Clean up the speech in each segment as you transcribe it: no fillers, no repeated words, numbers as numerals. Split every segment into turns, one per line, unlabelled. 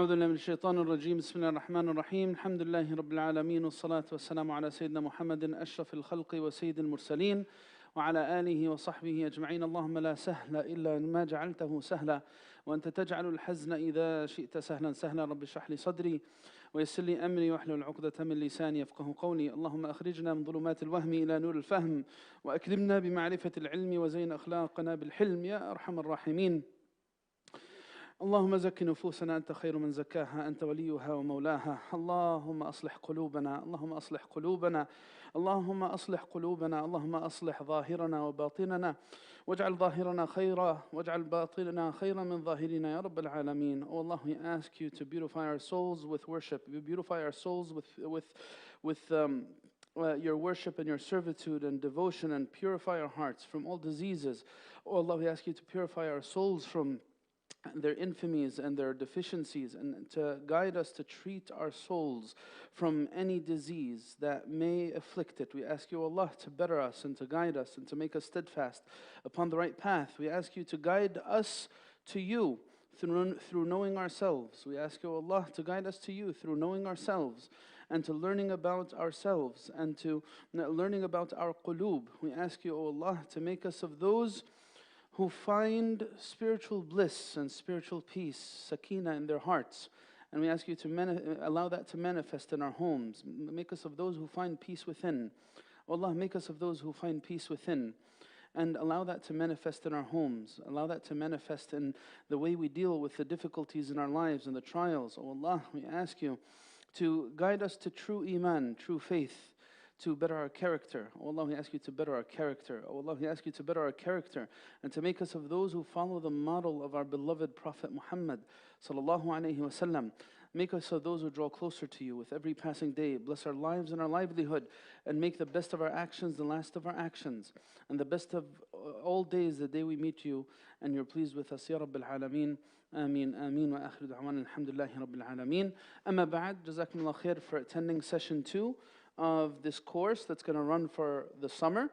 أعوذ بالله من الشيطان الرجيم بسم الله الرحمن الرحيم الحمد لله رب العالمين والصلاة والسلام على سيدنا محمد أشرف الخلق وسيد المرسلين وعلى آله وصحبه أجمعين. اللهم لا سهل إلا ما جعلته سهلا وأنت تجعل الحزن إذا شئت سهلا سهلا. رب اشرح لي صدري ويسر لي أمري واحلل عقدة من لساني يفقه قولي. اللهم أخرجنا من ظلمات الوهم إلى نور الفهم وأكرمنا بمعرفة العلم وزين أخلاقنا بالحلم يا أرحم الراحمين. اللهم زك نفوسنا أنت خير من زكاها أنت وليها ومولاها. اللهم أصلح قلوبنا اللهم أصلح قلوبنا اللهم أصلح قلوبنا اللهم أصلح ظاهرنا وباطننا واجعل ظاهرنا خيرا واجعل باطننا خيرا من ظاهرنا يا رب العالمين. Oh Allah, we ask you to beautify our souls with worship. You beautify our souls with your worship and your servitude and devotion, and purify our hearts from all diseases. Oh Allah, we ask you to purify our souls from their infamies and their deficiencies, and to guide us to treat our souls from any disease that may afflict it. We ask you, Allah, to better us and to guide us and to make us steadfast upon the right path. We ask you to guide us to you through knowing ourselves. We ask you, Allah, to guide us to you through knowing ourselves and to learning about ourselves and to learning about our qulub. We ask you, O Allah, to make us of those who find spiritual bliss and spiritual peace, sakina, in their hearts. And we ask you to allow that to manifest in our homes. Make us of those who find peace within. Allah, make us of those who find peace within. And allow that to manifest in our homes. Allow that to manifest in the way we deal with the difficulties in our lives and the trials. Oh Allah, we ask you to guide us to true iman, true faith, to better our character. Oh Allah, we ask you to better our character. Oh Allah, we ask you to better our character and to make us of those who follow the model of our beloved Prophet Muhammad sallallahu alaihi wasallam. Make us of those who draw closer to you with every passing day. Bless our lives and our livelihood, and make the best of our actions the last of our actions, and the best of all days the day we meet you and you're pleased with us. Ya Rabbil Alameen. Ameen, ameen, wa akhiru da'wana alhamdulillahi Rabbil Alameen. Amma ba'd, jazakumullah khair for attending session 2 of this course that's going to run for the summer.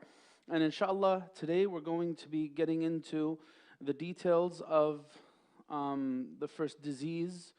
And inshallah, today we're going to be getting into the details of the first disease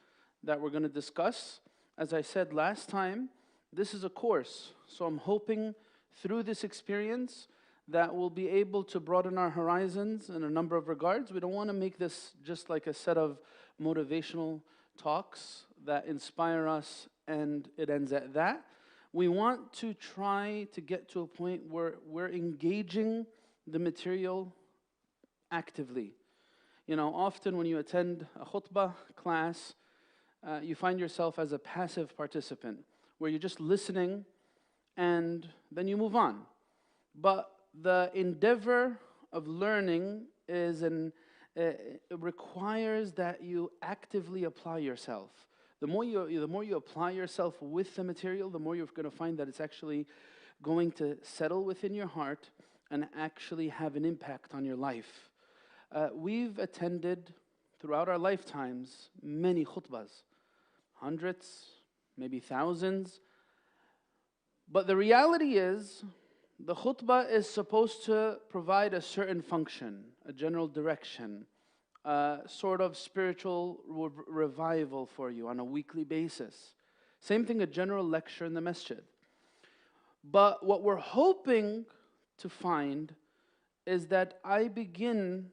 that we're going to discuss. As I said last time, this is a course, so I'm hoping through this experience that we'll be able to broaden our horizons in a number of regards. We don't want to make this just like a set of motivational talks that inspire us and it ends at that. We want to try to get to a point where we're engaging the material actively. You know, often when you attend a khutbah class, you find yourself as a passive participant, where you're just listening and then you move on. But the endeavor of learning is it requires that you actively apply yourself. The more you apply yourself with the material, the more you're going to find that it's actually going to settle within your heart and actually have an impact on your life. We've attended throughout our lifetimes many khutbahs, hundreds, maybe thousands. But the reality is, the khutbah is supposed to provide a certain function, a general direction, sort of spiritual revival for you on a weekly basis. Same thing, a general lecture in the masjid. But what we're hoping to find is that I begin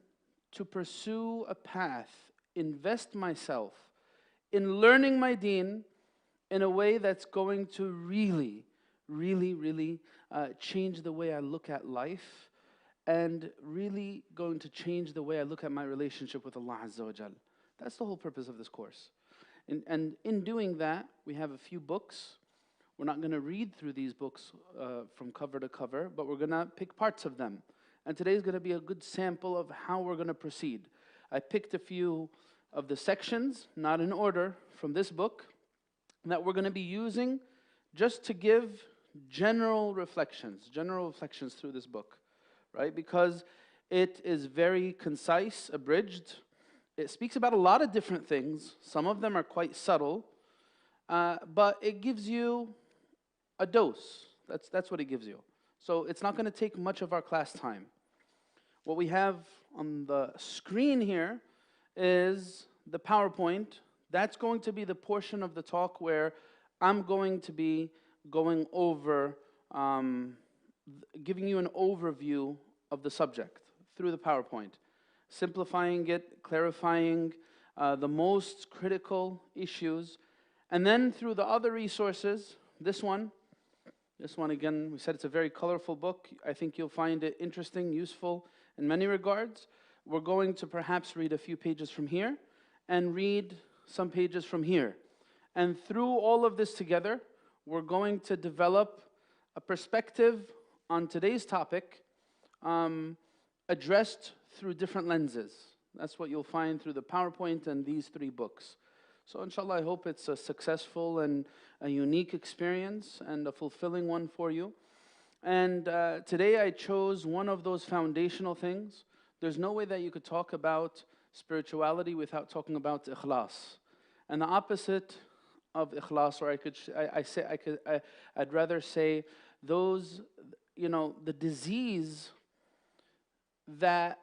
to pursue a path, invest myself in learning my deen in a way that's going to really change the way I look at life, and really going to change the way I look at my relationship with Allah Azza wa Jal. That's the whole purpose of this course. And in doing that, we have a few books. We're not going to read through these books from cover to cover, but we're going to pick parts of them. And today is going to be a good sample of how we're going to proceed. I picked a few of the sections, not in order, from this book, that we're going to be using just to give general reflections through this book. Right? Because it is very concise, abridged. It speaks about a lot of different things. Some of them are quite subtle, but it gives you a dose. That's what it gives you. So it's not going to take much of our class time. What we have on the screen here is the PowerPoint That's going to be the portion of the talk where I'm going to be going over, giving you an overview of the subject through the PowerPoint, simplifying it, clarifying the most critical issues, and then through the other resources, this one again, we said it's a very colorful book. I think you'll find it interesting, useful in many regards. We're going to perhaps read a few pages from here and read some pages from here. And through all of this together, we're going to develop a perspective on today's topic addressed through different lenses. That's what you'll find through the PowerPoint and these 3 books. So inshallah, I hope it's a successful and a unique experience and a fulfilling one for you. And today I chose one of those foundational things. There's no way that you could talk about spirituality without talking about ikhlas. And the opposite of ikhlas, or I'd rather say those, the disease that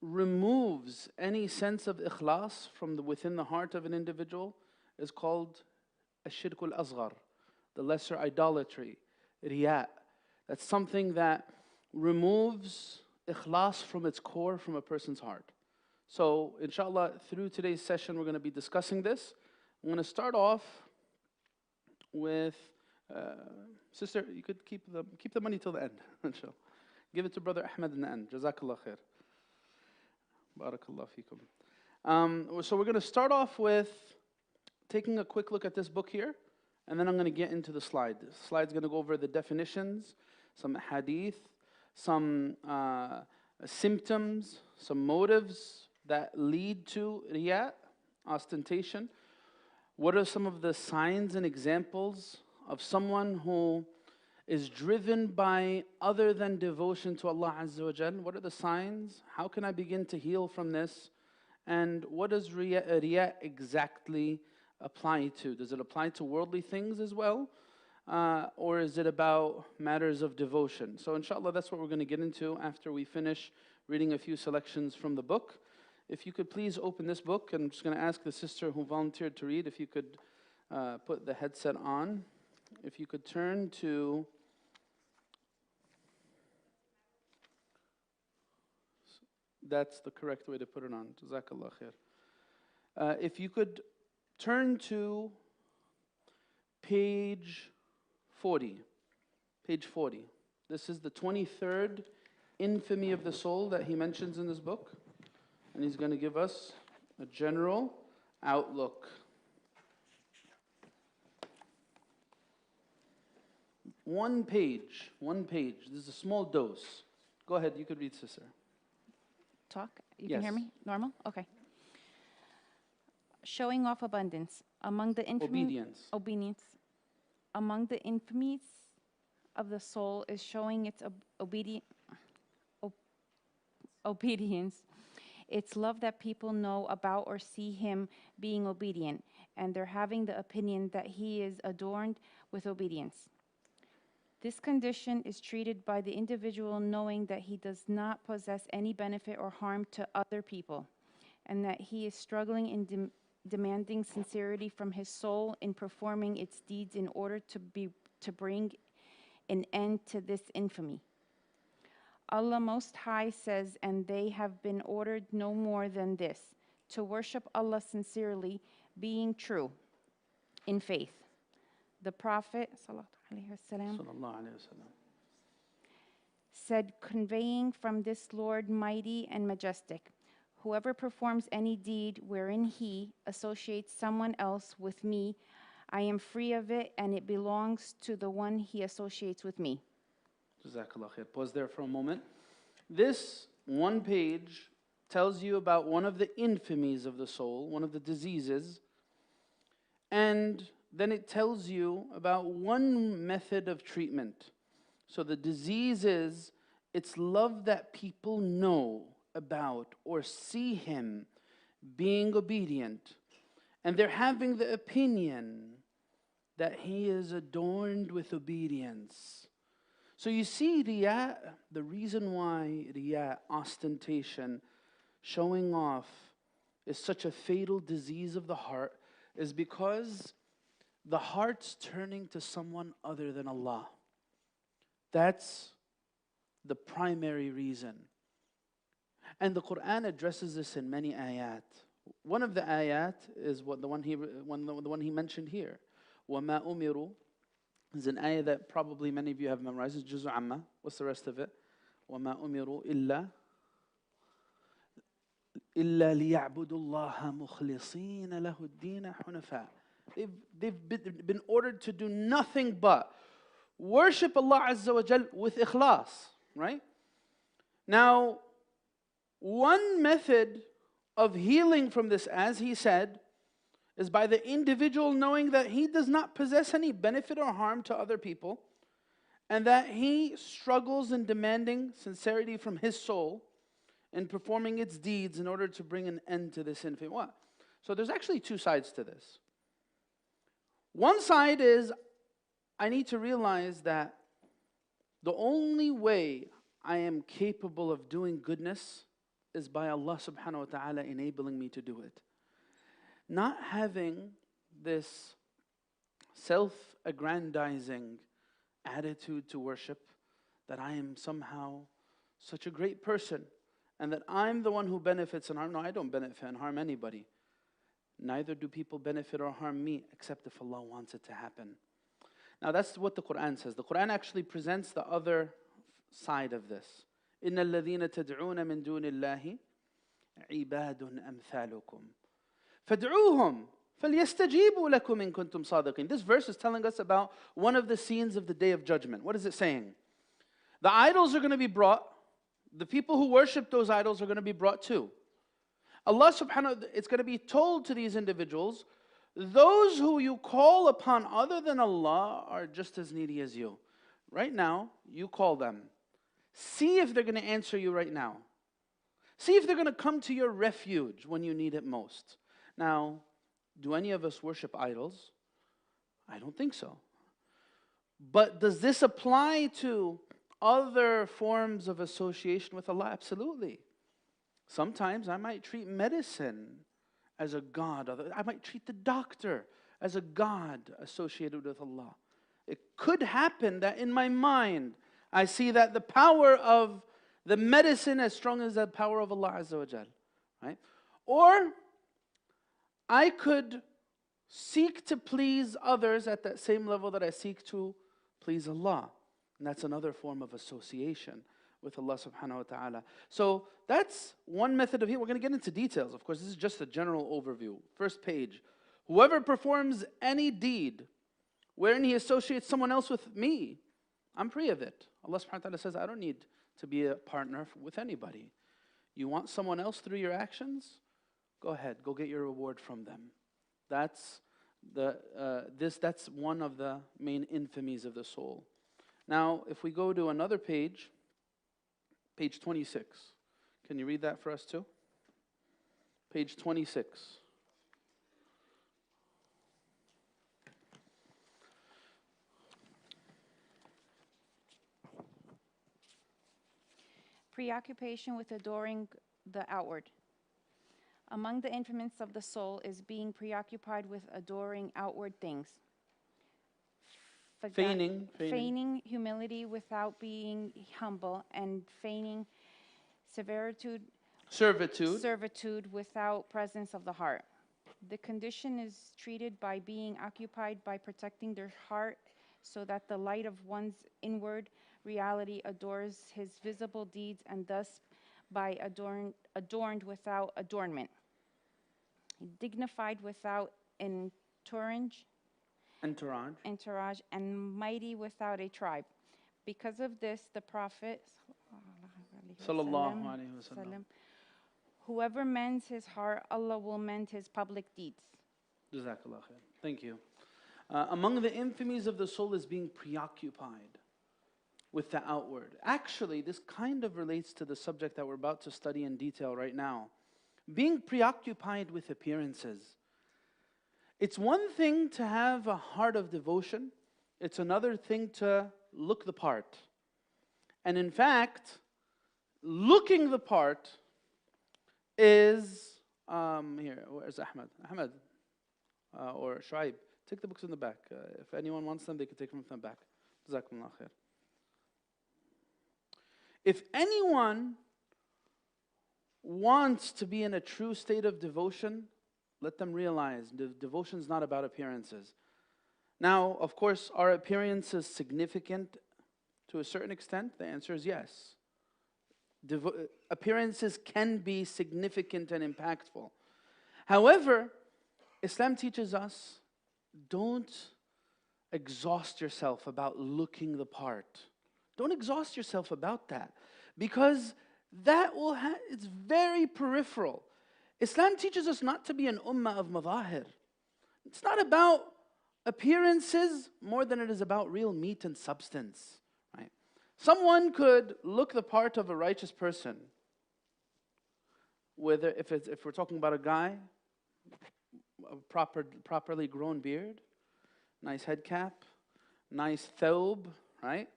removes any sense of ikhlas from within the heart of an individual is called ash-shirk al-asghar, the lesser idolatry, riya. That's something that removes ikhlas from its core, from a person's heart. So inshallah, through today's session, we're going to be discussing this. I'm going to start off with, sister, you could keep the money till the end, inshallah. Give it to Brother Ahmed in the end. Jazakallah khair. Barakallah feekum. So we're going to start off with taking a quick look at this book here, and then I'm going to get into the slide. The slide's going to go over the definitions, some hadith, some symptoms, some motives that lead to riya, ostentation. What are some of the signs and examples of someone who is driven by other than devotion to Allah Azza wa Jal? What are the signs? How can I begin to heal from this? And what does riya exactly apply to? Does it apply to worldly things as well? Or is it about matters of devotion? So inshallah, that's what we're going to get into after we finish reading a few selections from the book. If you could please open this book, and I'm just going to ask the sister who volunteered to read if you could put the headset on. If you could turn to that's the correct way to put it on. Jazakallah khair. If you could turn to page 40. Page 40. This is the 23rd infamy of the soul that he mentions in this book. And he's going to give us a general outlook. One page. This is a small dose. Go ahead, you could read, sister.
Talk? You
Yes.
can hear me? Normal? Okay. Showing off abundance. Among the obedience. Among the infamies of the soul is showing its obedience. It's love that people know about or see him being obedient, and they're having the opinion that he is adorned with obedience. This condition is treated by the individual knowing that he does not possess any benefit or harm to other people, and that he is struggling in demanding sincerity from his soul in performing its deeds in order to bring an end to this infamy. Allah Most High says, and they have been ordered no more than this, to worship Allah sincerely, being true in faith. The Prophet said, conveying from this Lord mighty and majestic, whoever performs any deed wherein he associates someone else with me, I am free of it, and it belongs to the one he associates with me.
Jazakallah khair. Pause there for a moment. This one page tells you about one of the infamies of the soul, one of the diseases, and then it tells you about one method of treatment. So the disease is, it's love that people know about or see him being obedient, and they're having the opinion that he is adorned with obedience. So you see, riya, the reason why riya, ostentation, showing off, is such a fatal disease of the heart, is because the heart's turning to someone other than Allah. That's the primary reason. And the Quran addresses this in many ayat. One of the ayat is the one he mentioned here. وَمَا أُمِرُوا is an ayah that probably many of you have memorized. It's Juz' Amma. What's the rest of it? وَمَا أُمِرُوا إِلَّا لِيَعْبُدُوا اللَّهَ مُخْلِصِينَ لَهُ الدِّينَ حُنَفَاءَ. They've been ordered to do nothing but worship Allah Azza wa Jal with ikhlas, right? Now, one method of healing from this, as he said, is by the individual knowing that he does not possess any benefit or harm to other people, and that he struggles in demanding sincerity from his soul in performing its deeds in order to bring an end to this infinite. What? So there's actually two sides to this. One side is I need to realize that the only way I am capable of doing goodness is by Allah subhanahu wa ta'ala enabling me to do it. Not having this self-aggrandizing attitude to worship, that I am somehow such a great person, and that I'm the one who benefits and harm. No, I don't benefit and harm anybody. Neither do people benefit or harm me, except if Allah wants it to happen. Now that's what the Quran says. The Quran actually presents the other side of this. إِنَّ الَّذِينَ تَدْعُونَ مِن دُونِ اللَّهِ عِبَادٌ أَمْثَالُكُمْ فَادْعُوهُمْ فَلْيَسْتَجِيبُوا لَكُمْ إِن كُنتُمْ صَادِقِينَ. This verse is telling us about one of the scenes of the Day of Judgment. What is it saying? The idols are going to be brought. The people who worship those idols are going to be brought too. Allah subhanahu wa ta'ala, it's going to be told to these individuals, those who you call upon other than Allah are just as needy as you. Right now, you call them. See if they're going to answer you right now. See if they're going to come to your refuge when you need it most. Now, do any of us worship idols? I don't think so. But does this apply to other forms of association with Allah? Absolutely. Sometimes I might treat medicine as a god. I might treat the doctor as a god associated with Allah. It could happen that in my mind, I see that the power of the medicine as strong as the power of Allah Azza wa Jal, right? Or I could seek to please others at that same level that I seek to please Allah. And that's another form of association with Allah subhanahu wa ta'ala. So that's one method of healing. We're going to get into details. Of course, this is just a general overview. First page. Whoever performs any deed wherein he associates someone else with me, I'm free of it. Allah subhanahu wa ta'ala says, I don't need to be a partner with anybody. You want someone else through your actions? Go ahead, go get your reward from them. That's that's one of the main infamies of the soul. Now, if we go to another page, page 26. Can you read that for us too? Page 26.
Preoccupation with adoring the outward. Among the infamies of the soul is being preoccupied with adoring outward things. Feigning humility without being humble, and feigning servitude without presence of the heart. The condition is treated by being occupied by protecting their heart so that the light of one's inward reality adores his visible deeds, and thus by adorned without adornment, dignified without entourage, and mighty without a tribe. Because of this, the Prophet
Sallallahu Alaihi Wasallam,
whoever mends his heart, Allah will mend his public deeds.
Jazakallah khair. Thank you. Among the infamies of the soul is being preoccupied with the outward. Actually, this kind of relates to the subject that we're about to study in detail right now. Being preoccupied with appearances. It's one thing to have a heart of devotion. It's another thing to look the part. And in fact, looking the part is, here, where's Ahmed? Ahmed, or Shuaib. Take the books in the back. If anyone wants them, they can take them from the back. Jazakumullah khair. If anyone wants to be in a true state of devotion, let them realize devotion is not about appearances. Now, of course, are appearances significant to a certain extent? The answer is yes. Appearances can be significant and impactful. However, Islam teaches us, don't exhaust yourself about looking the part. Don't exhaust yourself about that, because that will it's very peripheral. Islam teaches us not to be an ummah of madahir. It's not about appearances more than it is about real meat and substance. Right? Someone could look the part of a righteous person, whether if we're talking about a guy, a properly grown beard, nice head cap, nice thawb, right?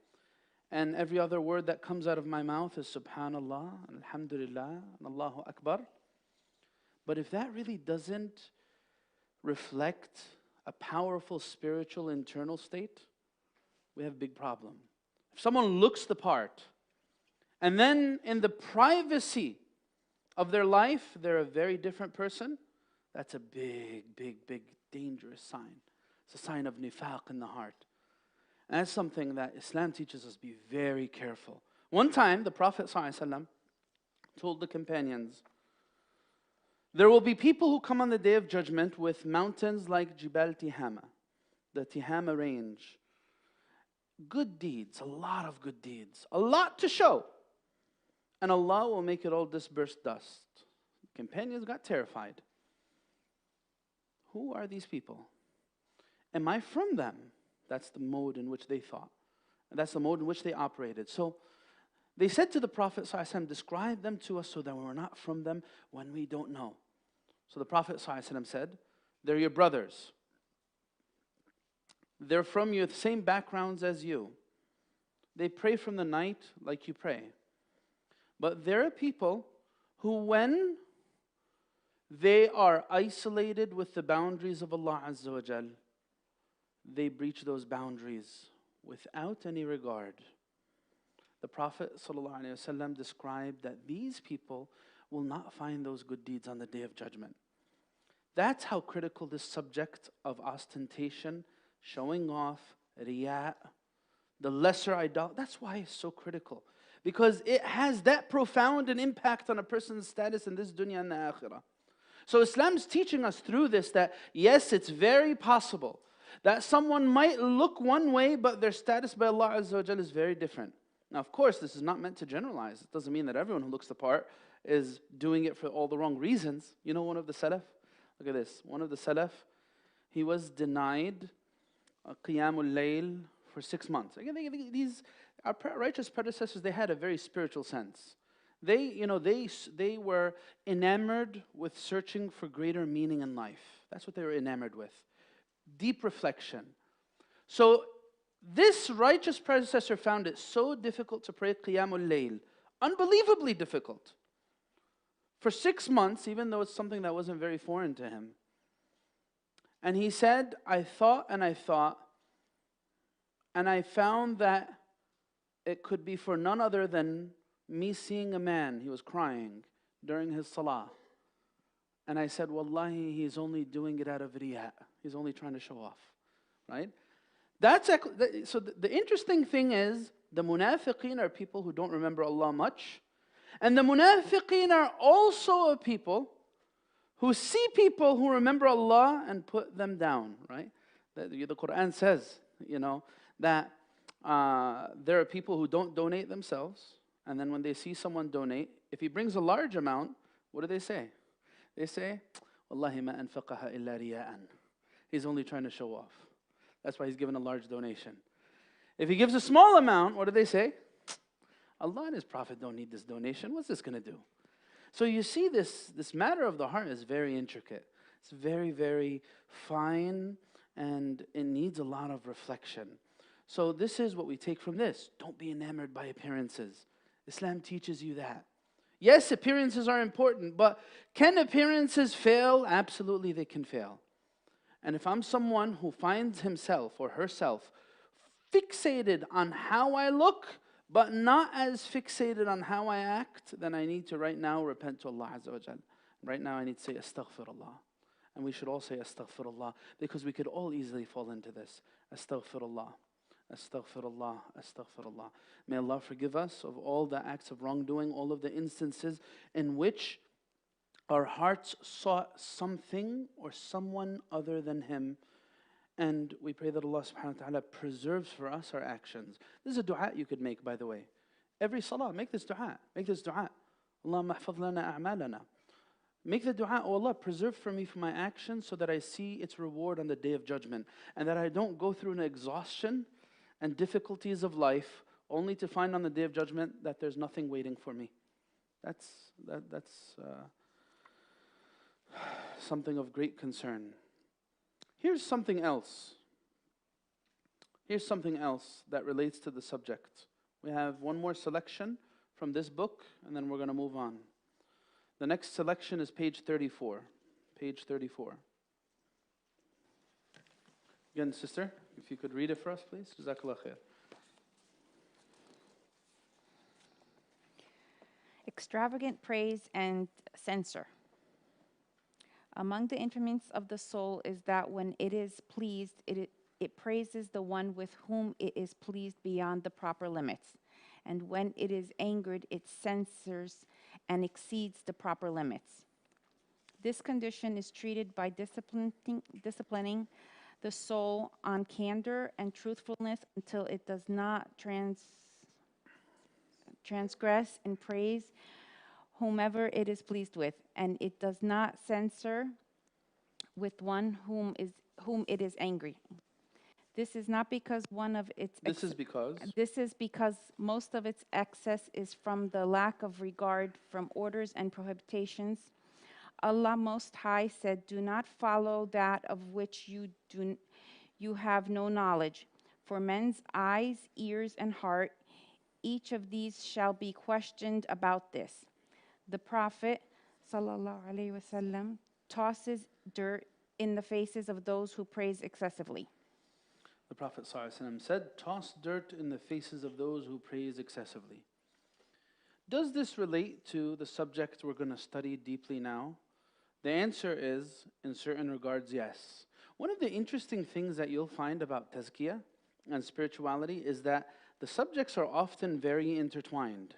And every other word that comes out of my mouth is subhanallah, alhamdulillah, and Allahu Akbar. But if that really doesn't reflect a powerful spiritual internal state, we have a big problem. If someone looks the part, and then in the privacy of their life, they're a very different person, that's a big, dangerous sign. It's a sign of nifaq in the heart. And that's something that Islam teaches us, be very careful. One time, the Prophet ﷺ told the companions, there will be people who come on the Day of Judgment with mountains like Jibal Tihama, the Tihama range. Good deeds, a lot of good deeds, a lot to show. And Allah will make it all disperse dust. The companions got terrified. Who are these people? Am I from them? That's the mode in which they thought. And that's the mode in which they operated. So they said to the Prophet ﷺ, describe them to us so that we're not from them when we don't know. So the Prophet ﷺ said, they're your brothers. They're from your same backgrounds as you. They pray from the night like you pray. But there are people who, when they are isolated with the boundaries of Allah Azza wa Jal, they breach those boundaries without any regard. The Prophet ﷺ described that these people will not find those good deeds on the Day of Judgment. That's how critical this subject of ostentation, showing off, riya, the lesser idolatry, that's why it's so critical. Because it has that profound an impact on a person's status in this dunya and the akhirah. So Islam's teaching us through this that yes, it's very possible that someone might look one way, but their status by Allah Azza wa Jal is very different. Now, of course, this is not meant to generalize. It doesn't mean that everyone who looks the part is doing it for all the wrong reasons. You know one of the Salaf? Look at this. One of the Salaf, he was denied Qiyamul Layl for 6 months. Again, our righteous predecessors, they had a very spiritual sense. They were enamored with searching for greater meaning in life. That's what they were enamored with. Deep reflection. So this righteous predecessor found it so difficult to pray Qiyamul Layl, unbelievably difficult, for 6 months, even though it's something that wasn't very foreign to him. And he said, I thought, and I found that it could be for none other than me seeing a man, he was crying during his salah. And I said, Wallahi, he's only doing it out of riya. He's only trying to show off, right? So the interesting thing is, the munafiqeen are people who don't remember Allah much. And the munafiqeen are also a people who see people who remember Allah and put them down, right? The Quran says, that there are people who don't donate themselves. And then when they see someone donate, if he brings a large amount, what do they say? They say, Wallahi ma anfaqaha illa riya'an. He's only trying to show off. That's why he's given a large donation. If he gives a small amount, what do they say? Allah and His Prophet don't need this donation. What's this going to do? So you see this matter of the heart is very intricate. It's very, very fine, and it needs a lot of reflection. So this is what we take from this. Don't be enamored by appearances. Islam teaches you that. Yes, appearances are important, but can appearances fail? Absolutely, they can fail. And if I'm someone who finds himself or herself fixated on how I look, but not as fixated on how I act, then I need to right now repent to Allah Azza wa Jal. Right now I need to say astaghfirullah. And we should all say astaghfirullah, because we could all easily fall into this. Astaghfirullah, astaghfirullah, astaghfirullah. May Allah forgive us of all the acts of wrongdoing, all of the instances in which our hearts sought something or someone other than Him. And we pray that Allah subhanahu wa ta'ala preserves for us our actions. This is a dua you could make, by the way. Every salah, make this dua. Make this dua. Allahumma ahfadh lana a'malana. Make the dua, oh Allah, preserve for me for my actions so that I see its reward on the Day of Judgment. And that I don't go through an exhaustion and difficulties of life only to find on the Day of Judgment that there's nothing waiting for me. That's something of great concern. Here's something else. Here's something else that relates to the subject. We have one more selection from this book, and then we're going to move on. The next selection is page 34. Page 34. Again, sister, if you could read it for us, please. Jazakallah khair.
Extravagant praise and censor. Among the infamous of the soul is that when it is pleased, it praises the one with whom it is pleased beyond the proper limits. And when it is angered, it censors and exceeds the proper limits. This condition is treated by disciplining the soul on candor and truthfulness until it does not transgress in praise whomever it is pleased with, and it does not censor with one whom it is angry. This is not because one of its
This is because
most of its excess is from the lack of regard from orders and prohibitions. Allah Most High said, "Do not follow that of which you have no knowledge. For men's eyes, ears, and heart, each of these shall be questioned about this." The Prophet ﷺ tosses dirt in the faces of those who praise excessively.
The Prophet ﷺ said, "Toss dirt in the faces of those who praise excessively." Does this relate to the subject we're going to study deeply now? The answer is, in certain regards, yes. One of the interesting things that you'll find about tazkiyah and spirituality is that the subjects are often very intertwined.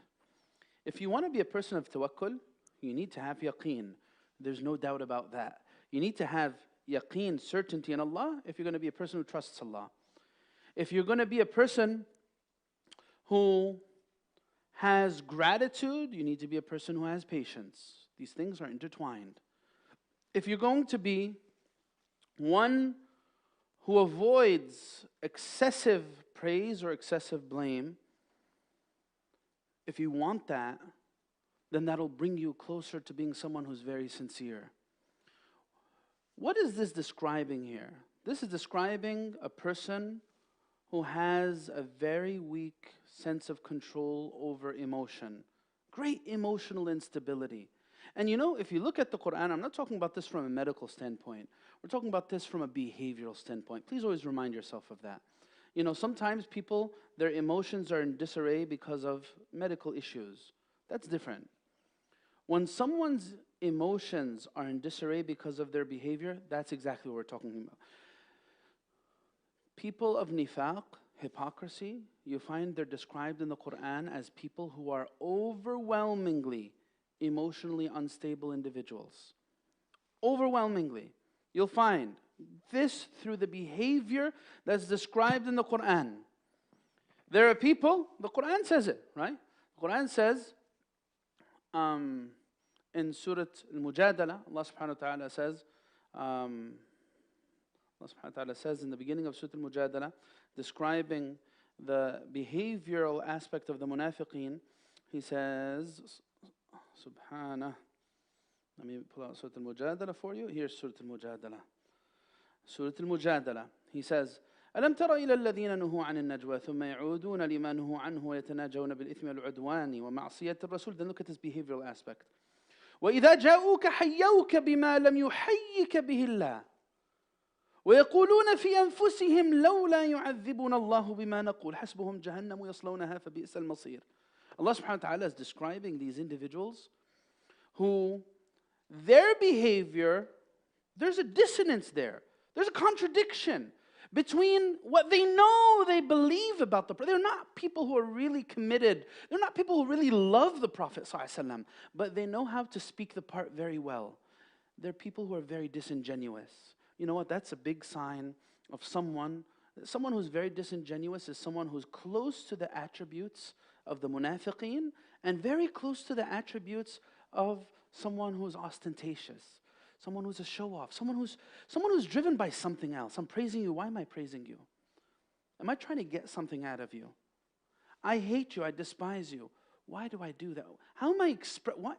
If you want to be a person of tawakkul, you need to have yaqeen. There's no doubt about that. You need to have yaqeen, certainty in Allah, if you're going to be a person who trusts Allah. If you're going to be a person who has gratitude, you need to be a person who has patience. These things are intertwined. If you're going to be one who avoids excessive praise or excessive blame, if you want that, then that'll bring you closer to being someone who's very sincere. What is this describing here? This is describing a person who has a very weak sense of control over emotion. Great emotional instability. And you know, if you look at the Quran, I'm not talking about this from a medical standpoint. We're talking about this from a behavioral standpoint. Please always remind yourself of that. You know, sometimes people, their emotions are in disarray because of medical issues. That's different. When someone's emotions are in disarray because of their behavior, that's exactly what we're talking about. People of nifaq, hypocrisy, you find they're described in the Quran as people who are overwhelmingly emotionally unstable individuals. Overwhelmingly. You'll find this through the behavior that's described in the Quran. There are people, the Quran says it, right? The Quran says, in Surah Al-Mujadala, Allah subhanahu wa ta'ala says, Allah subhanahu wa ta'ala says in the beginning of Surah Al-Mujadala, describing the behavioral aspect of the munafiqeen, He says, Subhanah. Let me pull out Surah Al-Mujadala for you. Here's Surah Al-Mujadala. Surah Al-Mujadala. He says, ألم تر إلى الذين نهوا عن النجوى ثم يعودون لما نهوا عنه ويتناجون بالإثم والعدوان ومعصية الرسول. Then look at this behavioral aspect. وإذا جاءوك حيوك بما لم يحيك به الله ويقولون في أنفسهم لولا يعذبنا الله بما نقول حسبهم جهنم يصلونها فبئس المصير. Allah subhanahu wa ta'ala is describing these individuals who their behavior, there's a dissonance there. There's a contradiction between what they know they believe about the Prophet. They're not people who are really committed. They're not people who really love the Prophet ﷺ, but they know how to speak the part very well. They're people who are very disingenuous. You know what? That's a big sign of someone who's very disingenuous is someone who's close to the attributes of the munafiqeen and very close to the attributes of someone who's ostentatious, someone who's a show-off, someone who's driven by something else. I'm praising you. Why am I praising you? Am I trying to get something out of you? I hate you. I despise you. Why do I do that? How am I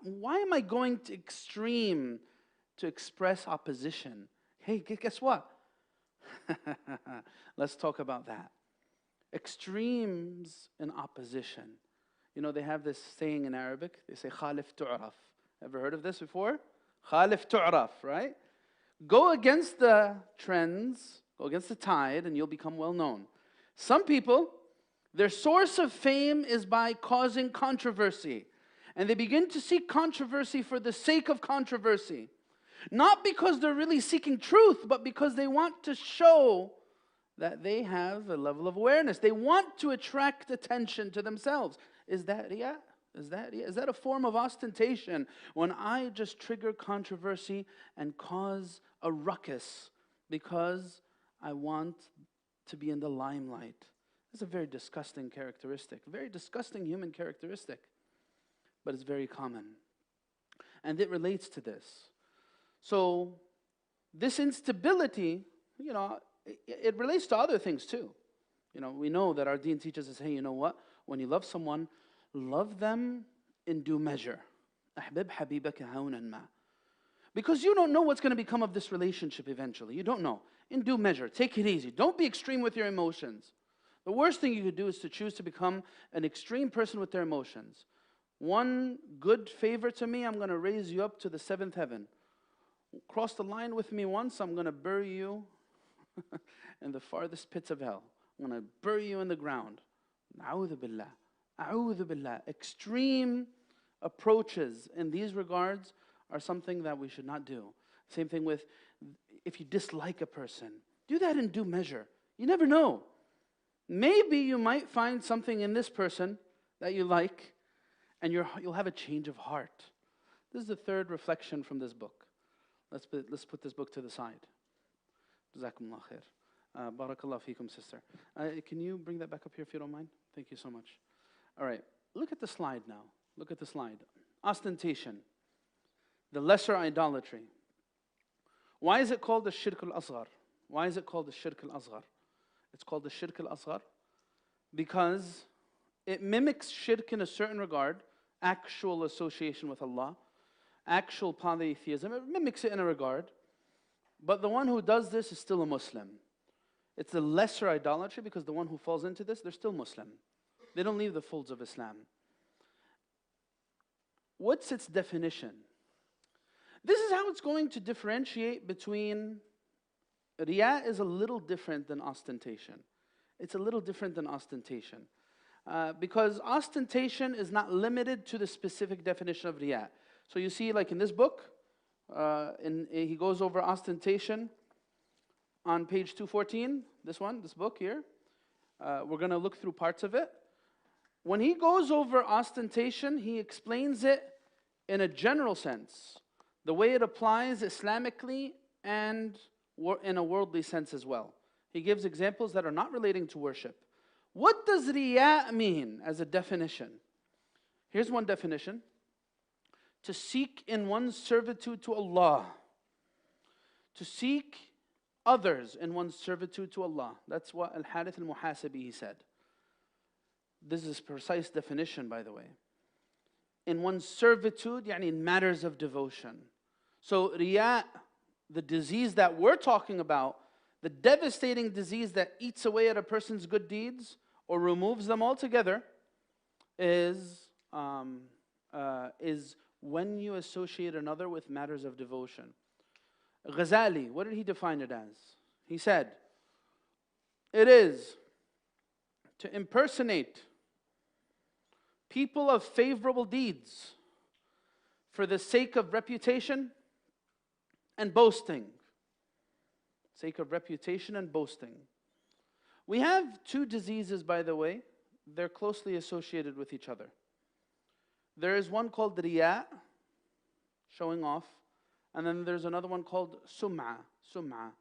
why am I going to extreme to express opposition? Hey, guess what? Let's talk about that. Extremes in opposition. You know, they have this saying in Arabic. They say, Khalif tu'raf. Ever heard of this before? Khalif tu'raf, right? Go against the trends, go against the tide, and you'll become well known. Some people, their source of fame is by causing controversy. And they begin to seek controversy for the sake of controversy. Not because they're really seeking truth, but because they want to show that they have a level of awareness. They want to attract attention to themselves. Is that riyah? Is that a form of ostentation? When I just trigger controversy and cause a ruckus because I want to be in the limelight. It's a very disgusting characteristic, very disgusting human characteristic, but it's very common. And it relates to this. So this instability, you know, it relates to other things too. You know, we know that our deen teaches us, hey, you know what? When you love someone, love them in due measure. أحبب حبيبك هونا ما. Because you don't know what's going to become of this relationship eventually. You don't know. In due measure. Take it easy. Don't be extreme with your emotions. The worst thing you could do is to choose to become an extreme person with their emotions. One good favor to me, I'm going to raise you up to the seventh heaven. Cross the line with me once, I'm going to bury you in the farthest pits of hell. I'm going to bury you in the ground. A'udhu billah. A'udhu billah. Extreme approaches in these regards are something that we should not do. Same thing with if you dislike a person. Do that in due measure. You never know. Maybe you might find something in this person that you like and you'll have a change of heart. This is the third reflection from this book. Let's put this book to the side. Jazakumullah khair. Barakallah feekum, sister. Can you bring that back up here if you don't mind? Thank you so much. All right. Look at the slide now. Look at the slide. Ostentation. The lesser idolatry. Why is it called the shirk al-asghar? Why is it called the shirk al-asghar? It's called the shirk al-asghar because it mimics shirk in a certain regard, actual association with Allah, actual polytheism. It mimics it in a regard. But the one who does this is still a Muslim. It's the lesser idolatry because the one who falls into this, they're still Muslim. They don't leave the folds of Islam. What's its definition? This is how it's going to differentiate between Riyā is a little different than ostentation. It's a little different than ostentation. Because ostentation is not limited to the specific definition of Riyā. So you see, like in this book, he goes over ostentation on page 214, this book here. We're going to look through parts of it. When he goes over ostentation, he explains it in a general sense, the way it applies Islamically and in a worldly sense as well. He gives examples that are not relating to worship. What does Riyā mean as a definition? Here's one definition. To seek in one's servitude to Allah. To seek others in one's servitude to Allah. That's what Al-Harith al-Muhasibi he said. This is precise definition, by the way. In one's servitude, yani in matters of devotion. So Riyā, the disease that we're talking about, the devastating disease that eats away at a person's good deeds or removes them altogether, is when you associate another with matters of devotion. Ghazali, what did he define it as? He said, it is to impersonate people of favorable deeds for the sake of reputation and boasting. Sake of reputation and boasting. We have two diseases, by the way. They're closely associated with each other. There is one called riya, showing off, and then there's another one called sum'ah.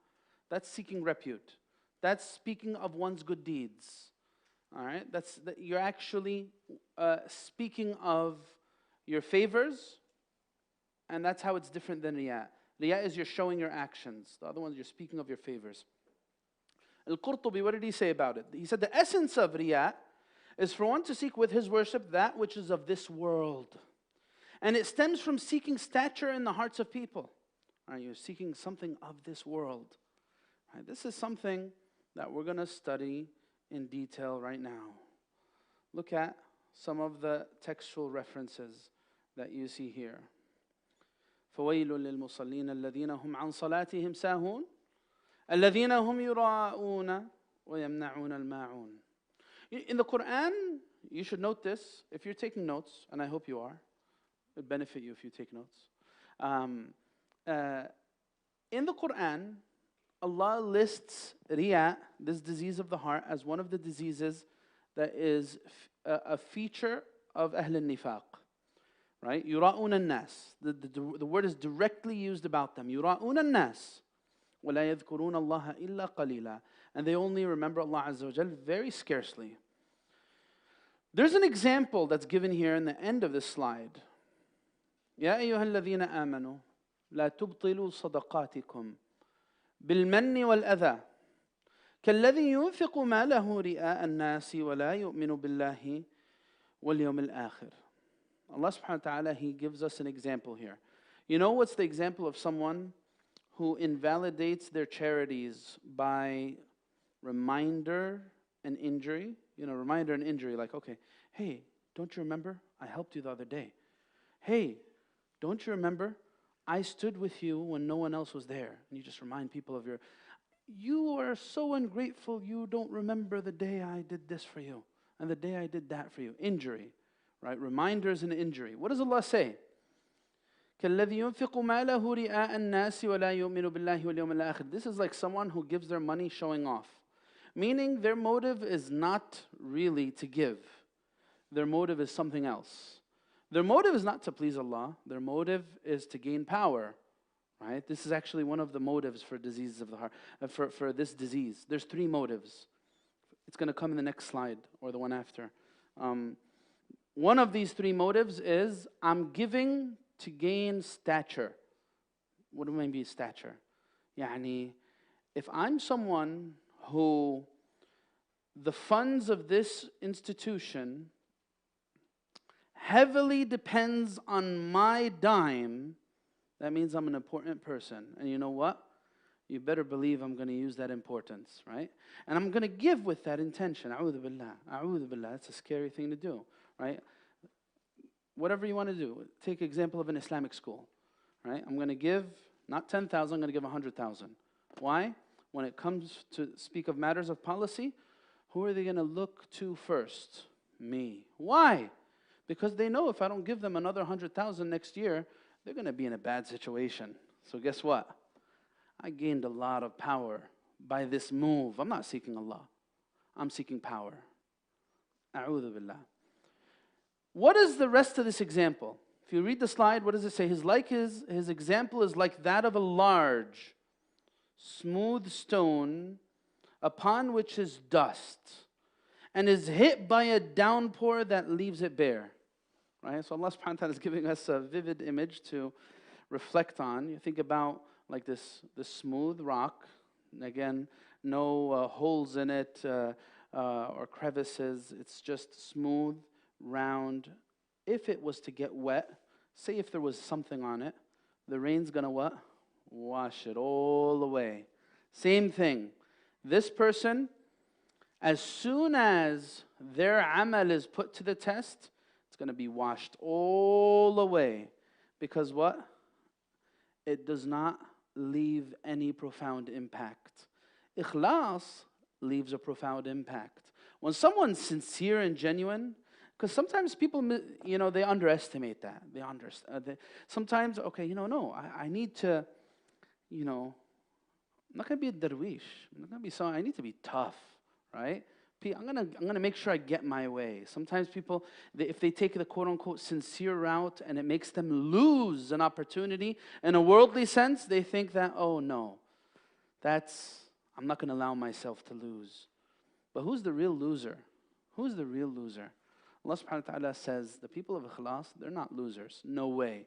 That's seeking repute. That's speaking of one's good deeds. All right, you're actually speaking of your favors, and that's how it's different than riya. Riya is you're showing your actions. The other ones, you're speaking of your favors. Al-Qurtubi, what did he say about it? He said the essence of riya is for one to seek with his worship that which is of this world. And it stems from seeking stature in the hearts of people. All right, you're seeking something of this world. All right, this is something that we're going to study in detail right now. Look at some of the textual references that you see here. فَوَيْلٌ لِلْمُصَلِّينَ الَّذِينَ هُمْ عَنْ صَلَاتِهِمْ سَاهُونَ الَّذِينَ هُمْ يُرَاءُونَ وَيَمْنَعُونَ الْمَاعُونَ. In the Quran, you should note this, if you're taking notes, and I hope you are. It would benefit you if you take notes. In the Quran, Allah lists riya, this disease of the heart, as one of the diseases that is a feature of Ahl al-Nifaq. Right? Yura'un al-nas. The word is directly used about them. Yura'un al-nas. وَلَا يَذْكُرُونَ اللَّهَ إِلَّا قَلِيلًا. And they only remember Allah Azza wa Jal very scarcely. There's an example that's given here in the end of this slide. يَا أَيُّهَا الَّذِينَ آمَنُوا لَا تُبْطِلُوا صَدَقَاتِكُمْ بِالْمَنِّ وَالْأَذَى كَالَّذِي يُنْفِقُ مَالَهُ رِئَاءَ النَّاسِ وَلَا يُؤْمِنُ بِاللَّهِ وَالْيَوْمِ الْآخِرِ. Allah subhanahu wa ta'ala, He gives us an example here. You know what's the example of someone who invalidates their charities by reminder and injury? You know, reminder and injury, like, okay, hey, don't you remember? I helped you the other day. Hey, don't you remember? I stood with you when no one else was there. And you just remind people of you are so ungrateful, you don't remember the day I did this for you, and the day I did that for you. Injury, right? Reminders and injury. What does Allah say? كَالَّذِي يُنْفِقُ مَالَهُ رِئَاءَ النَّاسِ وَلَا يُؤْمِنُ بِاللَّهِ وَالْيَوْمِ الْآخِرِ. This is like someone who gives their money showing off. Meaning their motive is not really to give. Their motive is something else. Their motive is not to please Allah. Their motive is to gain power. Right? This is actually one of the motives for diseases of the heart. For this disease. There's three motives. It's going to come in the next slide or the one after. One of these three motives is, I'm giving to gain stature. What do I mean by stature? Yani, if I'm someone who the funds of this institution heavily depends on my dime, that means I'm an important person. And you know what? You better believe I'm going to use that importance, right? And I'm going to give with that intention. A'udhu billah. A'udhu billah. That's a scary thing to do, right? Whatever you want to do. Take example of an Islamic school, right? I'm going to give, not 10,000, I'm going to give 100,000. Why? When it comes to speak of matters of policy, who are they going to look to first? Me. Why? Because they know if I don't give them another 100,000 next year, they're going to be in a bad situation. So guess what? I gained a lot of power by this move. I'm not seeking Allah. I'm seeking power. A'udhu billah. What is the rest of this example? If you read the slide, what does it say? His example is like that of a large, smooth stone upon which is dust and is hit by a downpour that leaves it bare. Right? So Allah subhanahu wa ta'ala is giving us a vivid image to reflect on. You think about like this smooth rock. Again, no holes in it or crevices. It's just smooth, round. If it was to get wet, say if there was something on it, the rain's going to what? Wash it all away. Same thing. This person, as soon as their amal is put to the test, it's going to be washed all away. Because what? It does not leave any profound impact. Ikhlas leaves a profound impact. When someone's sincere and genuine, because sometimes people, they underestimate that. Sometimes, okay, no, I need to, I'm not going to be a dervish. I'm not going to be I need to be tough, right? I'm gonna make sure I get my way. Sometimes people, if they take the quote-unquote sincere route and it makes them lose an opportunity in a worldly sense, they think that, oh no, I'm not gonna allow myself to lose. But who's the real loser? Who's the real loser? Allah subhanahu wa ta'ala says, the people of ikhlas, they're not losers. No way.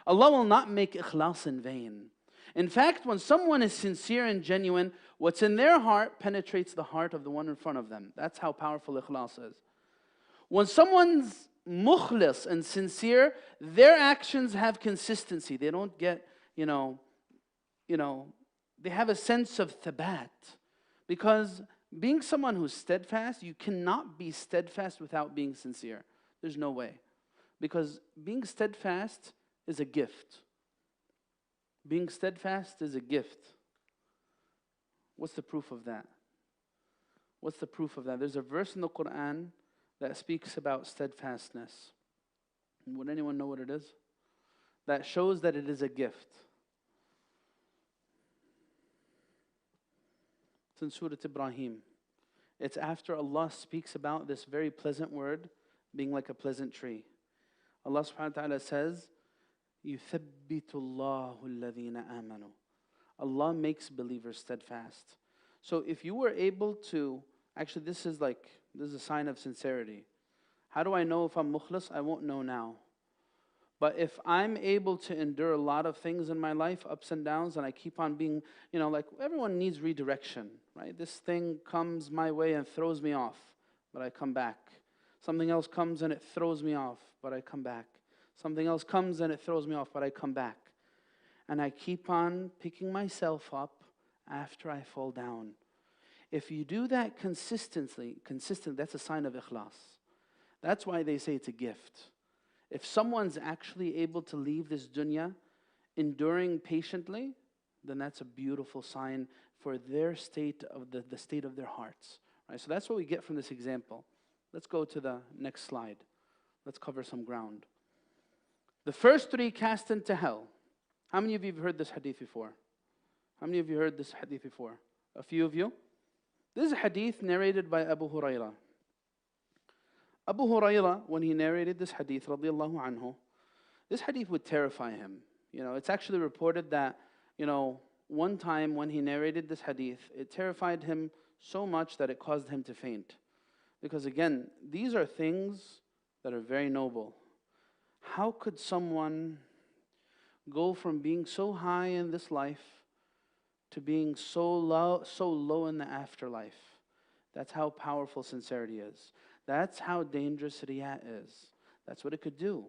Allah will not make ikhlas in vain. In fact, when someone is sincere and genuine, what's in their heart penetrates the heart of the one in front of them. That's how powerful ikhlas is. When someone's mukhlis and sincere, their actions have consistency. They don't get, they have a sense of thabat. Because being someone who's steadfast, you cannot be steadfast without being sincere. There's no way. Because being steadfast is a gift. Being steadfast is a gift. What's the proof of that? What's the proof of that? There's a verse in the Quran that speaks about steadfastness. Would anyone know what it is? That shows that it is a gift. It's in Surah Ibrahim. It's after Allah speaks about this very pleasant word being like a pleasant tree. Allah subhanahu wa ta'ala says, يُثَبِّتُ اللَّهُ الَّذِينَ آمَنُوا. Allah makes believers steadfast. So if you were able to, actually this is a sign of sincerity. How do I know if I'm mukhlis? I won't know now. But if I'm able to endure a lot of things in my life, ups and downs, and I keep on being, everyone needs redirection, right? This thing comes my way and throws me off, but I come back. Something else comes and it throws me off, but I come back. Something else comes and it throws me off, but I come back. And I keep on picking myself up after I fall down. If you do that consistently, that's a sign of ikhlas. That's why they say it's a gift. If someone's actually able to leave this dunya enduring patiently, then that's a beautiful sign for their state of the state of their hearts. Right? So that's what we get from this example. Let's go to the next slide. Let's cover some ground. The first three cast into hell. How many of you have heard this hadith before? How many of you heard this hadith before? A few of you? This is a hadith narrated by Abu Hurairah. Abu Hurairah, when he narrated this hadith, radiallahu anhu, this hadith would terrify him. It's actually reported that, one time when he narrated this hadith, it terrified him so much that it caused him to faint. Because again, these are things that are very noble. How could someone go from being so high in this life to being so low in the afterlife? That's how powerful sincerity is. That's how dangerous riyā is. That's what it could do.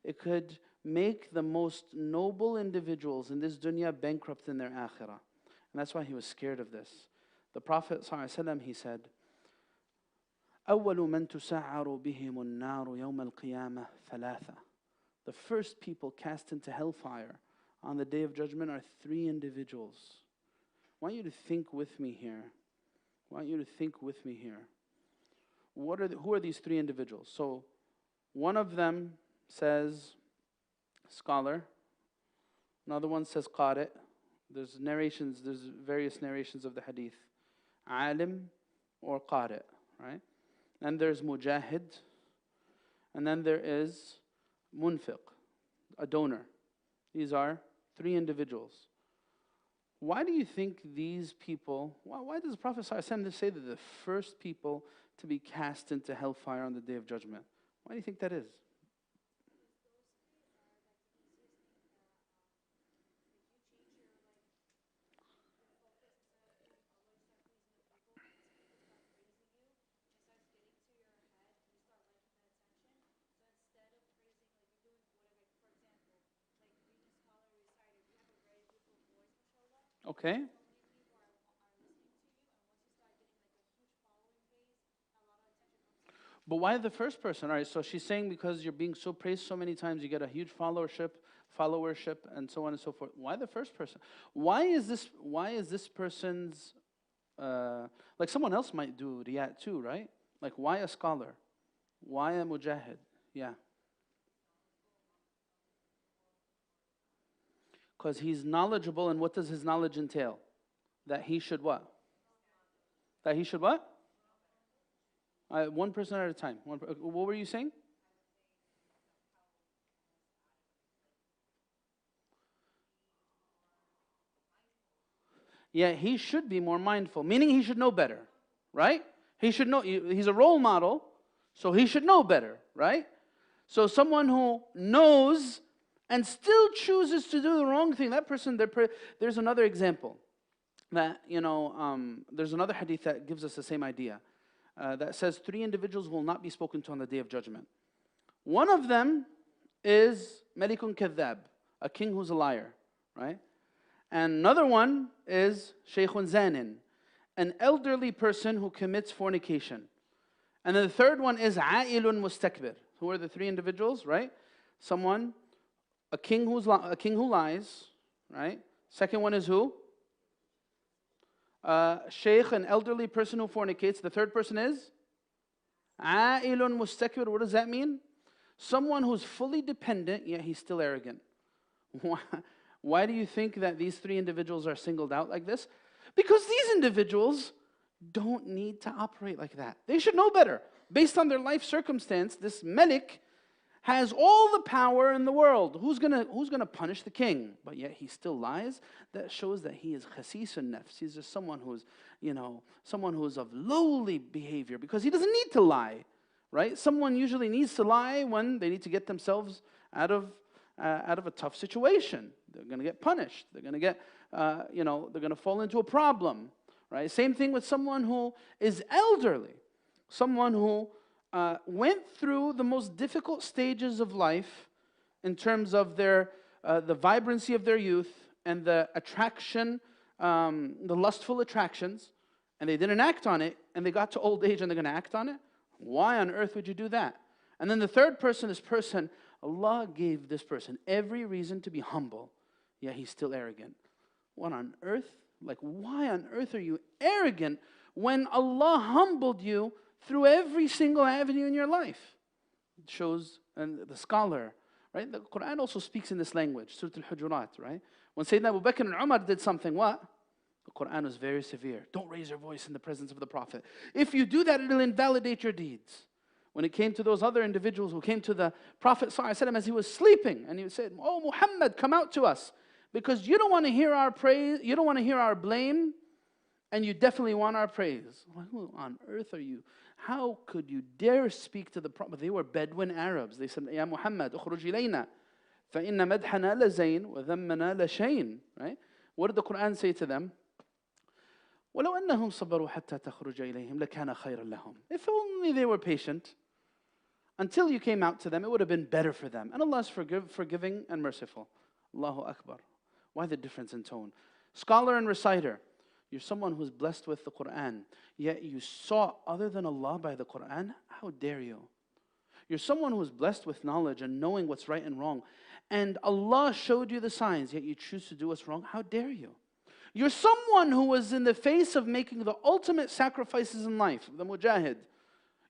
It could make the most noble individuals in this dunya bankrupt in their akhirah. And that's why he was scared of this. The Prophet ﷺ, he said, أَوَّلُ مَن تُسَعَّرُ بِهِمُ النَّارُ يَوْمَ الْقِيَامَةِ ثَلَاثَةً. The first people cast into hellfire on the Day of Judgment are three individuals. I want you to think with me here. Who are these three individuals? So, one of them says scholar. Another one says qari'. There's various narrations of the hadith. Alim or qari', right? And there's mujahid. And then there is munfiq, a donor. These are three individuals. Why do you think these people, why does the Prophet ﷺ say that the first people to be cast into hellfire on the Day of Judgment? Why do you think that is? Okay. But why the first person? All right, so she's saying because you're being so praised so many times, you get a huge followership, and so on and so forth. Why the first person? Why is this person's like someone else might do riyat too, right? Like why a scholar? Why a mujahid? Yeah. Because he's knowledgeable, and what does his knowledge entail? That he should what? That he should what? One person at a time. What were you saying? Yeah, he should be more mindful, meaning he should know better, right? He should know, he's a role model, so he should know better, right? So someone who knows and still chooses to do the wrong thing, that person, there's another example that, there's another hadith that gives us the same idea. That says 3 individuals will not be spoken to on the Day of Judgment. One of them is Malikun Kadhab, a king who's a liar, right? And another one is Shaykhun Zanin, an elderly person who commits fornication. And then the third one is A'ilun Mustakbir. Who are the 3 individuals, right? Someone, a king who lies, right? Second one is who? Shaykh, an elderly person who fornicates. The third person is A'ilun Mustakbir. What does that mean? Someone who's fully dependent, yet he's still arrogant. Why do you think that these 3 individuals are singled out like this? Because these individuals don't need to operate like that. They should know better. Based on their life circumstance, this Malik has all the power in the world. Who's gonna punish the king? But yet he still lies. That shows that he is khasisun nafs. He's just someone who's, someone who's of lowly behavior, because he doesn't need to lie, right? Someone usually needs to lie when they need to get themselves out of a tough situation. They're going to get punished. They're going to get, they're going to fall into a problem, right? Same thing with someone who is elderly, someone who went through the most difficult stages of life in terms of their the vibrancy of their youth and the attraction, the lustful attractions, and they didn't act on it, and they got to old age and they're going to act on it. Why on earth would you do that? And then the third person, Allah gave this person every reason to be humble, yet he's still arrogant. What on earth? Like, why on earth are you arrogant when Allah humbled you through every single avenue in your life? It shows, and the scholar, right? The Quran also speaks in this language, Surah Al-Hujurat, right? When Sayyidina Abu Bakr and Umar did something, what? The Quran was very severe. Don't raise your voice in the presence of the Prophet. If you do that, it'll invalidate your deeds. When it came to those other individuals who came to the Prophet ﷺ as he was sleeping, and he said, "Oh Muhammad, come out to us, because you don't want to hear our praise, you don't want to hear our blame, and you definitely want our praise." Like, who on earth are you? How could you dare speak to the Prophet? They were Bedouin Arabs. They said, "Ya Muhammad, ukhruj ilayna, فَإِنَّ مَدْحَنَا لَزَيْنٌ وَذَمَّنَا لَشَيْنٌ." Right? What did the Quran say to them? وَلَوْ أَنَّهُمْ صَبَرُوا حَتَّى تَخْرُجَ إِلَيْهِمْ لَكَانَ خَيْرًا لَهُمْ. If only they were patient until you came out to them, it would have been better for them. And Allah is forgiving and merciful. Allahu Akbar. Why the difference in tone? Scholar and reciter, you're someone who's blessed with the Quran, yet you sought other than Allah by the Quran? How dare you? You're someone who's blessed with knowledge and knowing what's right and wrong, and Allah showed you the signs, yet you choose to do what's wrong? How dare you? You're someone who was in the face of making the ultimate sacrifices in life, the mujahid.